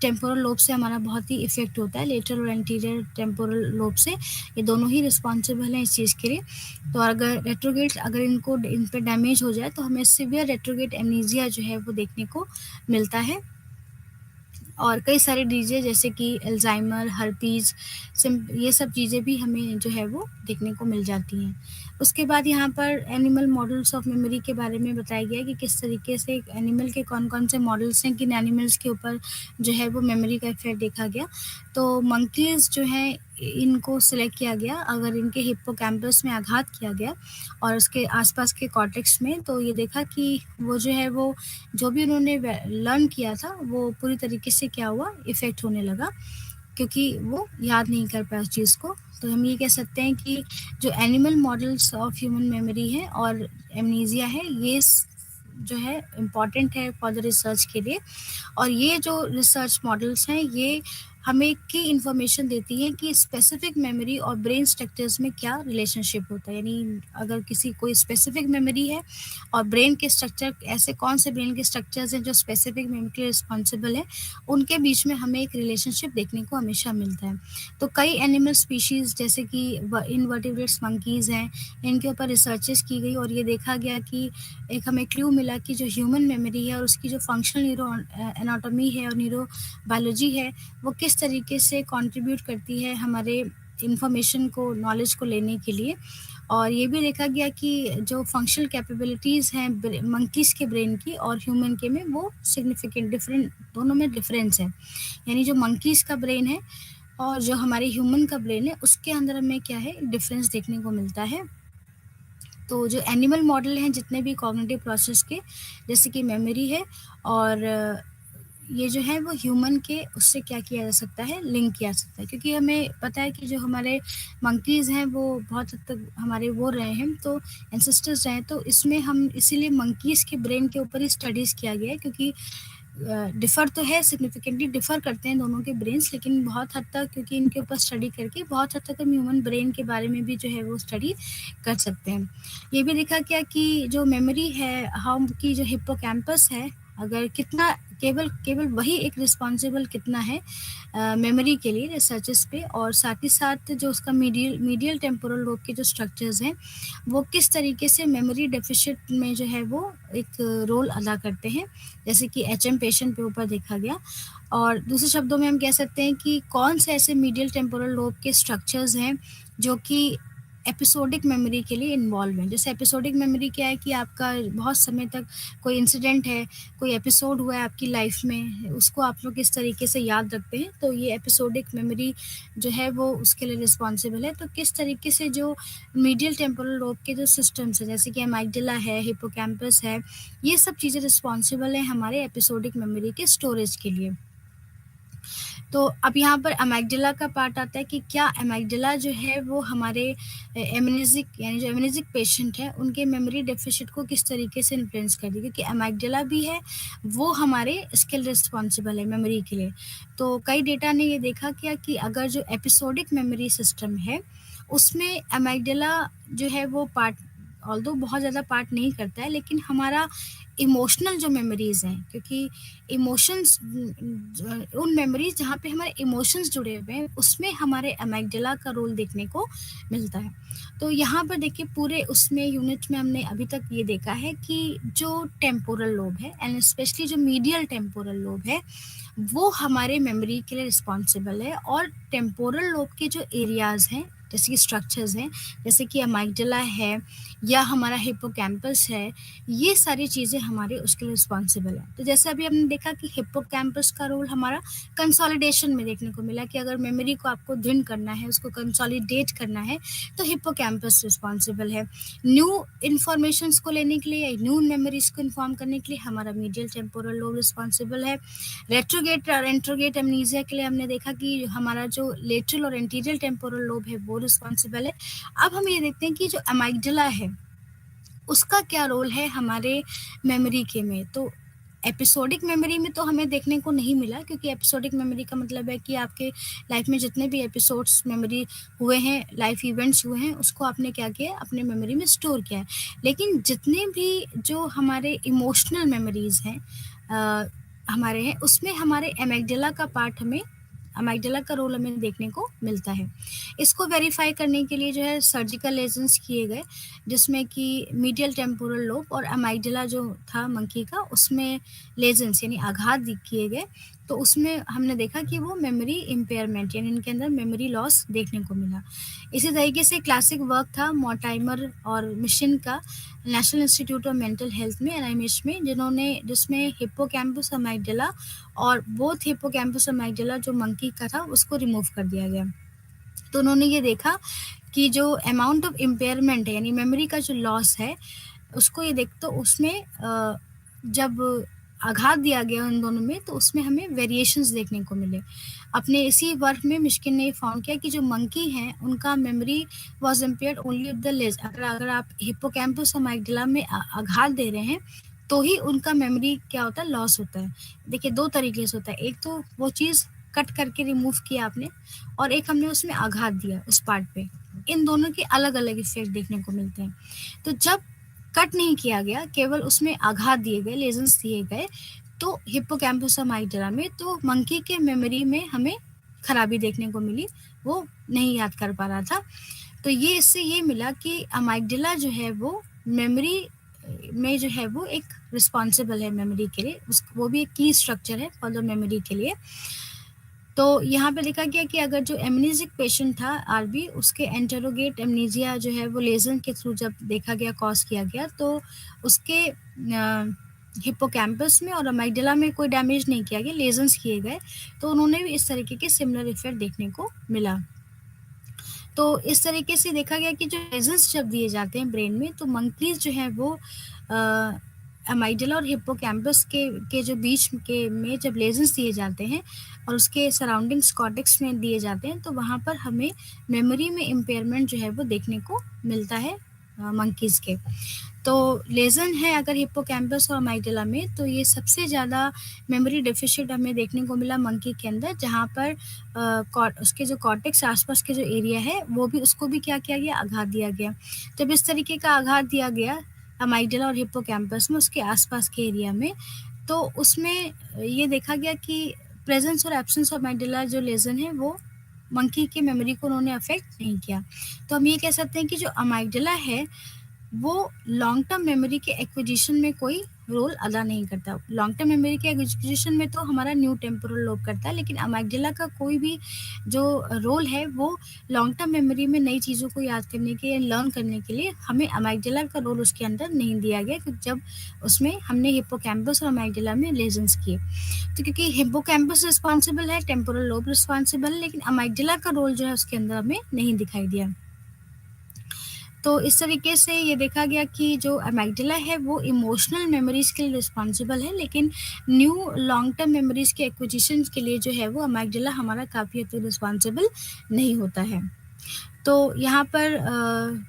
[SPEAKER 1] टेम्पोरल लोब से हमारा बहुत ही इफेक्ट होता है, लेटरल और एंटीरियर टेम्पोरल लोब से, ये दोनों ही रिस्पॉन्सिबल हैं इस चीज़ के लिए। तो अगर रेट्रोगेट अगर इन पे डैमेज हो जाए तो हमें सिवियर रेट्रोगेट एमनीजिया जो है वो देखने को मिलता है। और कई सारे डिजीज जैसे कि अल्जाइमर, हर्पीज़, ये सब चीज़ें भी हमें जो है वो देखने को मिल जाती हैं। उसके बाद यहाँ पर एनिमल मॉडल्स ऑफ मेमोरी के बारे में बताया गया कि किस तरीके से एक एनिमल के कौन-कौन से मॉडल्स हैं, किन एनिमल्स के ऊपर जो है वो मेमोरी का इफ़ेक्ट देखा गया। तो मंकीज़ जो हैं इनको सिलेक्ट किया गया अगर इनके हिप्पोकैम्पस में आघात किया गया और उसके आसपास के कॉर्टेक्स में, तो ये देखा कि वो जो है वो जो भी उन्होंने लर्न किया था वो पूरी तरीके से क्या हुआ, इफ़ेक्ट होने लगा, क्योंकि वो याद नहीं कर पाया उस चीज़ को। तो हम ये कह सकते हैं कि जो animal models of human memory है और एमनीजिया है ये जो है इम्पॉर्टेंट है फॉर द रिसर्च के लिए। और ये जो रिसर्च मॉडल्स हैं ये हमें की इन्फॉर्मेशन देती है कि स्पेसिफिक मेमोरी और ब्रेन स्ट्रक्चर्स में क्या रिलेशनशिप होता है, यानी अगर किसी कोई स्पेसिफिक मेमोरी है और ब्रेन के स्ट्रक्चर, ऐसे कौन से ब्रेन के स्ट्रक्चर्स हैं जो स्पेसिफिक मेमोरी के लिए रिस्पॉन्सिबल है, उनके बीच में हमें एक रिलेशनशिप देखने को हमेशा मिलता है। तो कई एनिमल स्पीशीज़ जैसे कि इनवर्टिब्रेट्स मंकीज़ हैं, इनके ऊपर रिसर्चेस की गई और ये देखा गया कि एक हमें क्लू मिला कि जो ह्यूमन मेमोरी है और उसकी जो फंक्शनल न्यूरो एनाटॉमी है और न्यूरो बायोलॉजी है वो किस तरीके से कंट्रीब्यूट करती है हमारे इन्फॉर्मेशन को, नॉलेज को लेने के लिए। और ये भी देखा गया कि जो फंक्शनल कैपेबिलिटीज़ हैं मंकीज़ के ब्रेन की और ह्यूमन के में वो सिग्निफिकेंट डिफरेंट, दोनों में डिफरेंस है। यानी जो मंकीज़ का ब्रेन है और जो हमारे ह्यूमन का ब्रेन है उसके अंदर हमें क्या है, डिफरेंस देखने को मिलता है। तो जो एनिमल मॉडल हैं जितने भी कॉग्निटिव प्रोसेस के, जैसे कि मेमोरी है और ये जो है वो ह्यूमन के उससे क्या किया जा सकता है, लिंक किया जा सकता है, क्योंकि हमें पता है कि जो हमारे मंकीज़ हैं वो बहुत हद तक हमारे वो रहे हैं, तो एंसेस्टर्स रहे हैं, तो इसमें हम इसीलिए मंकीज़ के ब्रेन के ऊपर ही स्टडीज़ किया गया है, क्योंकि डिफ़र तो है, सिग्निफिकेंटली डिफ़र करते हैं दोनों के ब्रेन्स, लेकिन बहुत हद तक क्योंकि इनके ऊपर स्टडी करके बहुत हद तक हम ह्यूमन ब्रेन के बारे में भी जो है वो स्टडी कर सकते हैं। ये भी देखा गया कि जो मेमोरी है हम की जो हिप्पोकैम्पस है, अगर कितना केवल केवल वही एक रिस्पॉन्सिबल कितना है मेमोरी के लिए रिसर्चेस पे, और साथ ही साथ जो उसका मीडियल टेम्पोरल लोब के जो स्ट्रक्चर्स हैं वो किस तरीके से मेमोरी डेफिशिट में जो है वो एक रोल अदा करते हैं, जैसे कि एचएम पेशेंट पे ऊपर देखा गया। और दूसरे शब्दों में हम कह सकते हैं कि कौन से ऐसे मीडियल टेम्पोरल लोब के स्ट्रक्चर्स हैं जो कि एपिसोडिक मेमोरी के लिए इन्वॉल्व हैं। जैसे एपिसोडिक मेमोरी क्या है कि आपका बहुत समय तक कोई इंसिडेंट है, कोई एपिसोड हुआ है आपकी लाइफ में, उसको आप लोग किस तरीके से याद रखते हैं, तो ये एपिसोडिक मेमोरी जो है वो उसके लिए रिस्पॉन्सिबल है। तो किस तरीके से जो मीडियल टेम्पोरल लोब के जो सिस्टम्स हैं जैसे कि एमाइगडाला है, हिप्पोकैम्पस है, ये सब चीज़ें रिस्पॉन्सिबल हैं हमारे एपिसोडिक मेमोरी के स्टोरेज के लिए। तो अब यहाँ पर अमेग्डला का पार्ट आता है कि क्या अमेग्डला जो है वो हमारे एमनेसिक यानी जो एमनेसिक पेशेंट है उनके मेमोरी डेफिसिट को किस तरीके से इन्फ्लुएंस कर दी, क्योंकि अमेग्डला भी है वो हमारे इसके लिए रिस्पॉन्सिबल है मेमोरी के लिए। तो कई डेटा ने ये देखा क्या कि अगर जो एपिसोडिक मेमोरी सिस्टम है उसमें अमेग्डला जो है वो पार्ट ऑल्दो बहुत ज़्यादा पार्ट नहीं करता है, लेकिन हमारा इमोशनल जो मेमोरीज़ हैं, क्योंकि इमोशंस उन मेमोरीज जहाँ पे हमारे इमोशंस जुड़े हुए हैं उसमें हमारे अमेग्डला का रोल देखने को मिलता है। तो यहाँ पर देखिए पूरे उसमें यूनिट में हमने अभी तक ये देखा है कि जो टेम्पोरल लोब है एंड स्पेशली जो मीडियल टेम्पोरल लोब है वो हमारे मेमोरी के लिए रिस्पॉन्सिबल है, और टेम्पोरल लोब के जो एरियाज हैं जैसे कि स्ट्रक्चर्स हैं जैसे कि अमेग्डला है या हमारा हिप्पोकैम्पस है, ये सारी चीज़ें हमारे उसके लिए रिस्पॉन्सिबल है। तो जैसे अभी हमने देखा कि हिप्पोकैम्पस का रोल हमारा कंसोलिडेशन में देखने को मिला कि अगर मेमोरी को आपको दृढ़ करना है, उसको कंसोलिडेट करना है, तो हिप्पोकैम्पस रिस्पॉन्सिबल है। न्यू इन्फॉर्मेशंस को लेने के लिए या न्यू मेमोरीज को इन्फॉर्म करने के लिए हमारा मीडियल टेम्पोरल लोब रिस्पॉन्सिबल है। रेट्रोगेट और एंट्रोगेट एमनीजिया के लिए हमने देखा कि हमारा जो लेटरल और एंटीरियर टेम्पोरल लोब है वो रिस्पॉन्सिबल है। अब हम ये देखते हैं कि जो अमेग्डला है उसका क्या रोल है हमारे मेमोरी के में। तो एपिसोडिक मेमोरी में तो हमें देखने को नहीं मिला, क्योंकि एपिसोडिक मेमोरी का मतलब है कि आपके लाइफ में जितने भी एपिसोड्स मेमोरी हुए हैं, लाइफ इवेंट्स हुए हैं, उसको आपने क्या किया, अपने मेमोरी में स्टोर किया है। लेकिन जितने भी जो हमारे इमोशनल मेमोरीज हैं हमारे हैं, उसमें हमारे अमेग्डला का पार्ट हमें अमेग्डला का रोल हमें देखने को मिलता है। इसको वेरीफाई करने के लिए जो है सर्जिकल लेजन्स किए गए, जिसमें कि मीडियल टेम्पोरल लोब और अमेग्डला जो था मंकी का उसमें लेजन्स यानी आघात किए गए। तो उसमें हमने देखा कि वो मेमोरी इम्पेयरमेंट यानी इनके अंदर मेमोरी लॉस देखने को मिला। इसी तरीके से क्लासिक वर्क था मॉर्टाइमर और मिशन का national institute of mental health में एनआईएमएच में, जिसमें हिप्पोकैम्पस अमेग्डला और बोथ हिप्पोकैम्पस अमेग्डला जो मंकी का था उसको रिमूव कर दिया गया। तो उन्होंने ये देखा कि जो अमाउंट ऑफ इम्पेयरमेंट है यानी मेमोरी का जो लॉस है उसको ये देख, तो उसमें जब आघात दिया गया उन दोनों में तो उसमें हमें वेरिएशंस देखने को मिले। अपने इसी वर्क में मिश्किन ने फाउंड किया कि जो मंकी हैं उनका memory was impaired only of the ledge. अगर आप हिप्पोकैम्पस अमेग्डला में आघात दे रहे हैं तो ही उनका मेमोरी क्या होता है, लॉस होता है। देखिए दो तरीके से होता है, एक तो वो चीज़ कट करके रिमूव किया आपने, और एक हमने उसमें आघात दिया उस पार्ट पे। इन दोनों के अलग अलग इफेक्ट देखने को मिलते हैं। तो जब कट नहीं किया गया, केवल उसमें आघात दिए गए, लेजन्स दिए गए, तो हिप्पोकैम्पस अमेग्डला में, तो मंकी के मेमोरी में हमें खराबी देखने को मिली, वो नहीं याद कर पा रहा था। तो ये इससे ये मिला कि अमेग्डला जो है वो मेमोरी में जो है वो एक रिस्पॉन्सिबल है मेमोरी के लिए, वो भी एक की स्ट्रक्चर है फॉर द मेमोरी के लिए। तो यहाँ पे देखा गया कि अगर जो एमनीजिक पेशेंट था आरबी, उसके एंटेरोगेट एमनीजिया जो है वो लेजन के थ्रू जब देखा गया, कॉज किया गया, तो उसके हिप्पोकैम्पस में और अमेग्डला में कोई डैमेज नहीं किया गया, लेजन्स किए गए। तो उन्होंने भी इस तरीके के सिमिलर इफेक्ट देखने को मिला। तो इस तरीके से देखा गया कि जो लेजन्स जब दिए जाते हैं ब्रेन में, तो मंकीज जो है वो अमेग्डला और हिप्पोकैम्पस के जो बीच के में जब लेजन्स दिए जाते हैं और उसके सराउंडिंग्स कॉर्टेक्स में दिए जाते हैं, तो वहाँ पर हमें मेमोरी में इम्पेयरमेंट जो है वो देखने को मिलता है मंकीज़ के। तो लेजन है अगर हिप्पोकैम्पस और अमेग्डला में, तो ये सबसे ज़्यादा मेमोरी डेफिशिएंट हमें देखने को मिला मंकी के अंदर, जहाँ पर उसके जो कॉर्टेक्स आसपास के जो एरिया है वो भी, उसको भी क्या किया गया, आघात दिया गया। जब इस तरीके का आघात दिया गया अमेग्डला और हिप्पोकैम्पस में, उसके आसपास के एरिया में, तो उसमें ये देखा गया कि प्रेजेंस और एब्सेंस ऑफ अमेग्डला जो लेजन है वो मंकी के मेमोरी को उन्होंने अफेक्ट नहीं किया। तो हम ये कह सकते हैं कि जो अमेग्डला है वो लॉन्ग टर्म मेमोरी के एक्विजिशन में कोई रोल अदा नहीं करता। लॉन्ग टर्म मेमोरी के एक्विजिशन में तो हमारा न्यू टेम्पोरल लोब करता है, लेकिन अमेग्डला का कोई भी जो रोल है वो लॉन्ग टर्म मेमोरी में नई चीज़ों को याद करने के, लर्न करने के लिए हमें अमेग्डला का रोल उसके अंदर नहीं दिया गया, क्योंकि जब उसमें हमने हिप्पोकैम्पस और अमेग्डला में लेजन्स किए। तो क्योंकि हिप्पोकैम्पस रिस्पॉन्सिबल है, टेम्पोरल लोब रिस्पॉन्सिबल है, लेकिन अमेग्डला का रोल जो है उसके अंदर हमें नहीं दिखाई दिया। तो इस तरीके से ये देखा गया कि जो अमेग्डला है वो इमोशनल मेमोरीज़ के लिए रिस्पॉन्सिबल है, लेकिन न्यू लॉन्ग टर्म मेमोरीज़ के एक्विजिशन के लिए जो है वो अमेग्डला हमारा काफ़ी हद तक रिस्पॉन्सिबल नहीं होता है। तो यहाँ पर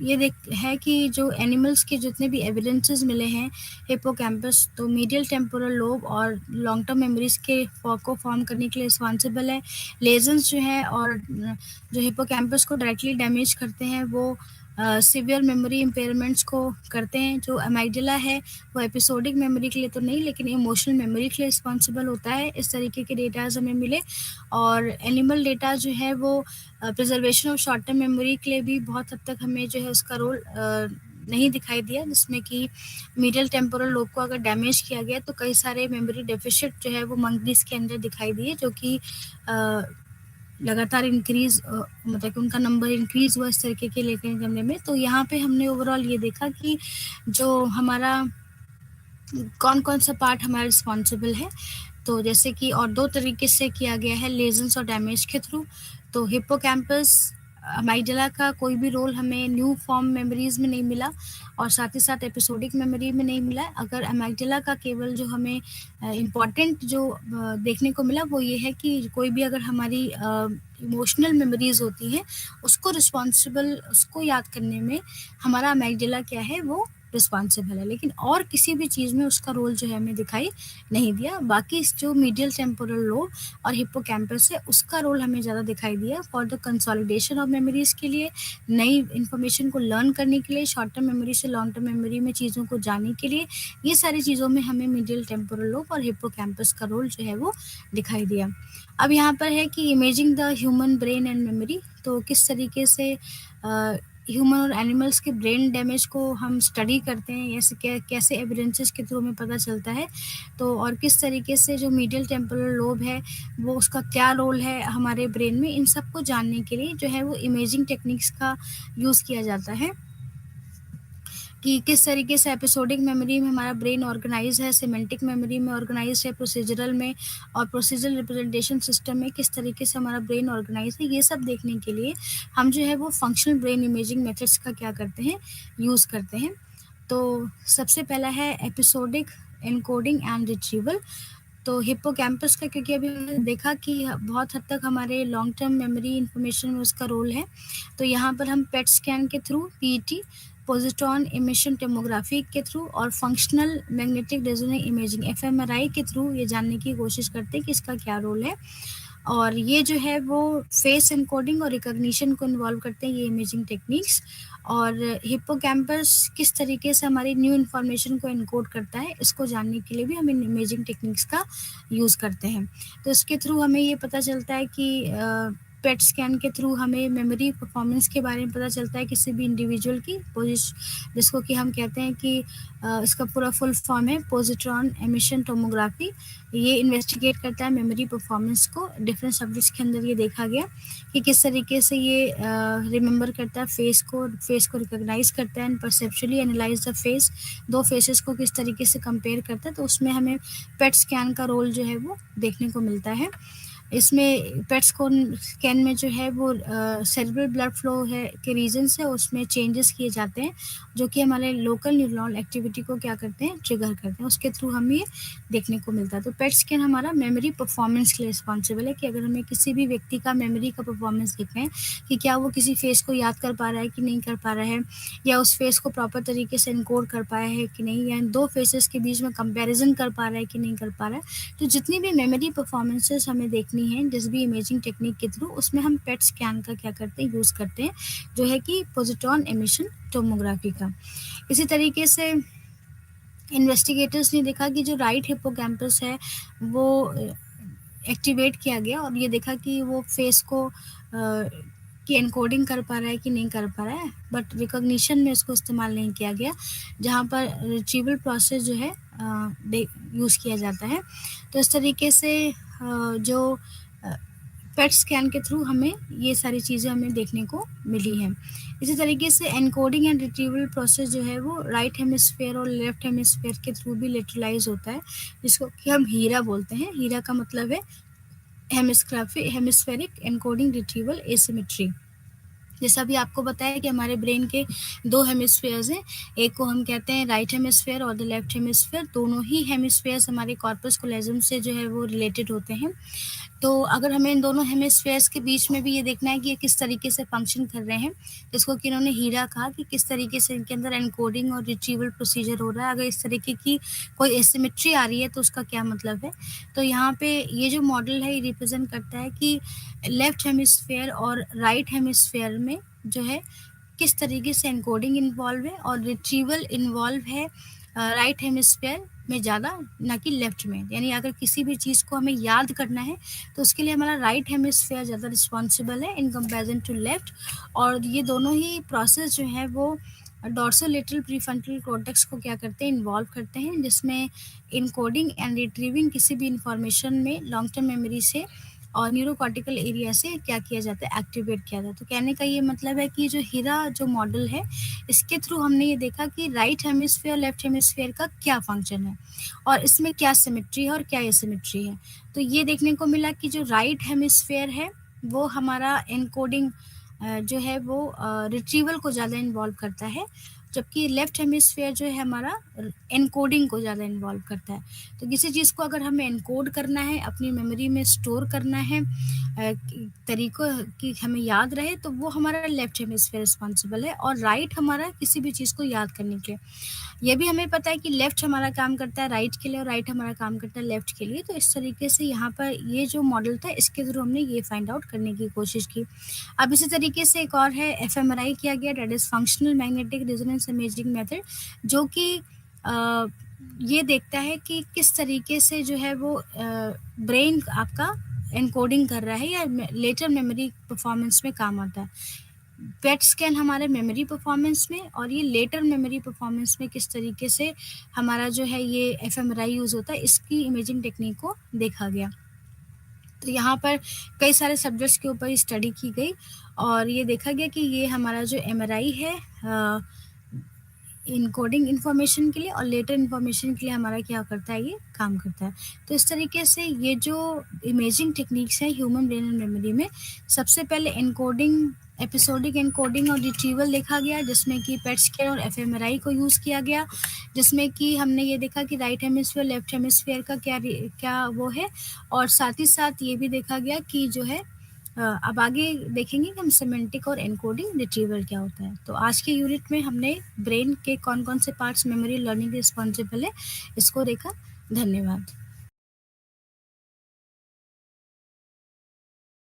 [SPEAKER 1] ये देख है कि जो एनिमल्स के जितने भी एविडेंसेस मिले हैं, हिप्पोकैम्पस तो मीडियल टेम्पोरल लोब और लॉन्ग टर्म मेमोरीज के को फॉर्म करने के लिए रिस्पॉन्सिबल है। लेजन्स जो है और जो हिप्पोकैम्पस को डायरेक्टली डैमेज करते हैं वो सिवियर मेमोरी इम्पेयरमेंट्स को करते हैं। जो अमेग्डला है वो एपिसोडिक मेमोरी के लिए तो नहीं, लेकिन इमोशनल मेमोरी के लिए रिस्पॉन्सिबल होता है। इस तरीके के डेटाज हमें मिले, और एनिमल डेटा जो है वो preservation of short term memory के लिए भी बहुत हद तक हमें जो है उसका रोल नहीं दिखाई दिया, जिसमें कि मीडियल टेम्पोरल लोब को अगर डैमेज किया गया तो कई सारे मेमोरी डेफिशिट जो है वो मंकीज के अंदर दिखाई दिए, जो कि लगातार इंक्रीज मतलब कि उनका नंबर इंक्रीज हुआ इस तरीके के लेकर करने में। तो यहाँ पे हमने ओवरऑल ये देखा कि जो हमारा कौन कौन सा पार्ट हमारा रिस्पॉन्सिबल है। तो जैसे कि और दो तरीके से किया गया है, लेजन्स और डैमेज के थ्रू। तो हिप्पोकैम्पस अमाइगडाला का कोई भी रोल हमें न्यू फॉर्म मेमोरीज में नहीं मिला, और साथ ही साथ एपिसोडिक मेमोरी में नहीं मिला। अगर अमाइगडाला का केवल जो हमें इम्पॉर्टेंट जो देखने को मिला वो ये है कि कोई भी अगर हमारी इमोशनल मेमोरीज होती हैं उसको रिस्पॉन्सिबल, उसको याद करने में हमारा अमाइगडाला क्या है वो रिस्पॉन्सिबल है, लेकिन और किसी भी चीज़ में उसका रोल जो है हमें दिखाई नहीं दिया। बाकी जो मीडियल टेम्पोरल लोब और हिप्पोकैम्पस है उसका रोल हमें ज़्यादा दिखाई दिया for the consolidation of memories के लिए, नई इन्फॉर्मेशन को लर्न करने के लिए, शॉर्ट टर्म मेमोरी से लॉन्ग टर्म मेमोरी में चीज़ों को जानने के लिए। ये सारी चीज़ों में हमें मीडियल टेम्पोरल लोब और हिप्पोकैम्पस का रोल जो है वो दिखाई दिया। अब यहाँ पर है कि imaging the human brain and memory, तो किस तरीके से ह्यूमन और एनिमल्स के ब्रेन डैमेज को हम स्टडी करते हैं, ऐसे कैसे एविडेंसेस के थ्रू हमें पता चलता है। तो और किस तरीके से जो मीडियल टेम्पोरल लोब है वो उसका क्या रोल है हमारे ब्रेन में, इन सब को जानने के लिए जो है वो इमेजिंग टेक्निक्स का यूज़ किया जाता है कि किस तरीके से एपिसोडिक मेमोरी में हमारा ब्रेन ऑर्गेनाइज है, सिमेंटिक मेमोरी में ऑर्गेनाइज है, प्रोसीजरल में और प्रोसीजरल रिप्रेजेंटेशन सिस्टम में किस तरीके से हमारा ब्रेन ऑर्गेनाइज है। ये सब देखने के लिए हम जो है वो फंक्शनल ब्रेन इमेजिंग मेथड्स का क्या करते हैं, यूज़ करते हैं। तो सबसे पहला है एपिसोडिक एनकोडिंग एंड रिट्रीवल। तो हिप्पोकैम्पस का, क्योंकि अभी हमने देखा कि बहुत हद तक हमारे लॉन्ग टर्म मेमोरी इन्फॉर्मेशन में उसका रोल है, तो यहाँ पर हम पेट स्कैन के through, PET positron emission tomography के थ्रू और functional magnetic resonance imaging fMRI के थ्रू ये जानने की कोशिश करते हैं कि इसका क्या रोल है। और ये जो है वो फेस एनकोडिंग और रिकॉग्निशन को इन्वॉल्व करते हैं ये इमेजिंग टेक्निक्स। और हिप्पोकैम्पस किस तरीके से हमारी न्यू इन्फॉर्मेशन को एनकोड करता है इसको जानने के लिए भी हम इन इमेजिंग टेक्निक्स का यूज़ करते हैं। तो इसके थ्रू हमें ये पता चलता है कि पेट स्कैन के थ्रू हमें मेमोरी परफॉर्मेंस के बारे में पता चलता है किसी भी इंडिविजुअल की जिसको कि हम कहते हैं कि इसका पूरा फुल फॉर्म है पोजिट्रॉन एमिशन टोमोग्राफी। ये इन्वेस्टिगेट करता है मेमोरी परफॉर्मेंस को। डिफरेंट सब्जेक्ट्स के अंदर ये देखा गया कि किस तरीके से ये रिमेंबर करता है फेस को रिकॉग्नाइज करता है एंड परसेप्चुअली एनालाइज द फेस, दो फेसेस को किस तरीके से कंपेयर करता है। तो उसमें हमें पेट स्कैन का रोल जो है वो देखने को मिलता है। इसमें पेट स्कैन में जो है वो सेरेब्रल ब्लड फ्लो है के रीजन्स है उसमें चेंजेस किए जाते हैं जो कि हमारे लोकल न्यूरॉनल एक्टिविटी को क्या करते हैं, ट्रिगर करते हैं। उसके थ्रू हमें ये देखने को मिलता है। तो पेट स्कैन हमारा मेमोरी परफॉर्मेंस के लिए रिस्पॉन्सिबल है कि अगर हमें किसी भी व्यक्ति का मेमोरी का परफॉर्मेंस देखना है कि क्या वो किसी फेस को याद कर पा रहा है कि नहीं कर पा रहा है, या उस फेस को प्रॉपर तरीके से इनकोड कर पाया है कि नहीं, या दो फेसेस के बीच में कंपेरिजन कर पा रहा है कि नहीं कर पा रहा है। तो जितनी भी मेमोरी परफॉर्मेंसेस हमें देखनी है जिस भी इमेजिंग टेक्निक के थ्रू, उसमें हम पेट स्कैन का क्या करते हैं, यूज़ करते हैं, जो है कि पोजिट्रॉन एमिशन टोमोग्राफी का। इसी तरीके से इन्वेस्टिगेटर्स ने देखा कि जो राइट हिप्पोकैम्पस है वो एक्टिवेट किया गया और ये देखा कि वो फेस को की एनकोडिंग कर पा रहा है कि नहीं कर पा रहा है, बट रिकॉग्निशन में उसको इस्तेमाल नहीं किया गया जहाँ पर रिट्रीवल प्रोसेस जो है यूज़ किया जाता है। तो इस तरीके से जो पेट स्कैन के थ्रू हमें ये सारी चीज़ें हमें देखने को मिली हैं। इसी तरीके से एनकोडिंग एंड रिट्रीवल प्रोसेस जो है वो राइट हेमिस्फेयर और लेफ्ट हेमिस्फेयर के थ्रू भी लेटरलाइज होता है, जिसको कि हम हीरा बोलते हैं। हीरा का मतलब है हेमिस्फेरिक एनकोडिंग रिट्रीवल एसिमेट्री। जैसा अभी आपको बताया कि हमारे ब्रेन के 2 हेमिस्फीयर्स हैं, एक को हम कहते हैं राइट हेमिस्फीयर और द लेफ्ट हेमिस्फीयर। दोनों ही हेमिस्फीयर्स हमारे कॉर्पस कोलोजम से जो है वो रिलेटेड होते हैं। तो अगर हमें इन दोनों हेमिस्फीयर्स के बीच में भी ये देखना है कि ये किस तरीके से फंक्शन कर रहे हैं, जिसको कि इन्होंने हीरा कहा कि किस तरीके से इनके अंदर एनकोडिंग और रिट्रीवल प्रोसीजर हो रहा है। अगर इस तरीके की कोई एसिमेट्री आ रही है तो उसका क्या मतलब है। तो यहाँ पे ये जो मॉडल है ये रिप्रेजेंट करता है कि लेफ्ट हेमिस्फीयर और राइट हेमिस्फीयर में जो है किस तरीके से एनकोडिंग इन्वॉल्व है और रिट्रीवल इन्वॉल्व है राइट हेमिस्फीयर में ज़्यादा, ना कि लेफ्ट में। यानी अगर किसी भी चीज़ को हमें याद करना है तो उसके लिए हमारा राइट हेमिस्फीयर ज़्यादा रिस्पॉन्सिबल है इन कंपेरिजन टू लेफ्ट। और ये दोनों ही प्रोसेस जो है वो डॉर्सोलेटरल प्रीफ्रंटल कॉर्टेक्स को क्या करते हैं, इन्वॉल्व करते हैं, जिसमें इनकोडिंग एंड रिट्रीविंग किसी भी इंफॉर्मेशन में लॉन्ग टर्म मेमोरी से और न्यूरोकॉर्टिकल एरिया से क्या किया जाता है, एक्टिवेट किया जाता है। तो कहने का ये मतलब है कि जो हीरा जो मॉडल है इसके थ्रू हमने ये देखा कि राइट हेमिस्फीयर लेफ्ट हेमिस्फीयर का क्या फंक्शन है और इसमें क्या सिमेट्री है और क्या एसिमेट्री है। तो ये देखने को मिला कि जो राइट हेमिस्फीयर है वो हमारा एनकोडिंग जो है वो रिट्रीवल को ज़्यादा इन्वॉल्व करता है, जबकि लेफ्ट हेमिस्फीयर जो है हमारा एनकोडिंग को ज़्यादा इन्वॉल्व करता है। तो किसी चीज़ को अगर हमें एनकोड करना है, अपनी मेमोरी में स्टोर करना है, तरीक़ों की हमें याद रहे, तो वो हमारा लेफ्ट हेमिस्फीयर रिस्पॉन्सिबल है और राइट हमारा किसी भी चीज़ को याद करने के लिए। ये भी हमें पता है कि लेफ्ट हमारा काम करता है राइट के लिए और राइट हमारा काम करता है लेफ्ट के लिए। तो इस तरीके से यहाँ पर ये जो मॉडल था इसके थ्रू हमने ये फाइंड आउट करने की कोशिश की। अब इसी तरीके से एक और है एफएमआरआई किया गया, that is functional magnetic resonance imaging method, जो कि ये देखता है कि किस तरीके से जो है वो ब्रेन आपका एनकोडिंग कर रहा है या लेटर मेमोरी परफॉर्मेंस में काम आता है। पेट स्कैन हमारे मेमोरी परफॉर्मेंस में और ये लेटर मेमोरी परफॉर्मेंस में किस तरीके से हमारा जो है ये एफएमआरआई यूज़ होता है, इसकी इमेजिंग टेक्निक को देखा गया। तो यहाँ पर कई सारे सब्जेक्ट्स के ऊपर स्टडी की गई और ये देखा गया कि ये हमारा जो एमआरआई है इनकोडिंग इन्फॉर्मेशन के लिए और लेटर इन्फॉर्मेशन के लिए हमारा क्या करता है, ये काम करता है। तो इस तरीके से ये जो इमेजिंग टेक्निक्स है ह्यूमन ब्रेन एंड मेमोरी में, सबसे पहले एनकोडिंग, एपिसोडिक एनकोडिंग और रिट्रीवल देखा गया, जिसमें कि पेट स्कैन और एफएमआरआई को यूज़ किया गया, जिसमें कि हमने ये देखा कि राइट हेमिस्फीयर लेफ्ट हेमिस्फीयर का क्या वो है, और साथ ही साथ ये भी देखा गया कि जो है अब आगे देखेंगे कि हम सिमेंटिक और एनकोडिंग रिट्रीवल क्या होता है। तो आज के यूनिट में हमने ब्रेन के कौन-कौन से पार्ट्स मेमोरी लर्निंग रिस्पॉन्सिबल है, इसको देखा। धन्यवाद।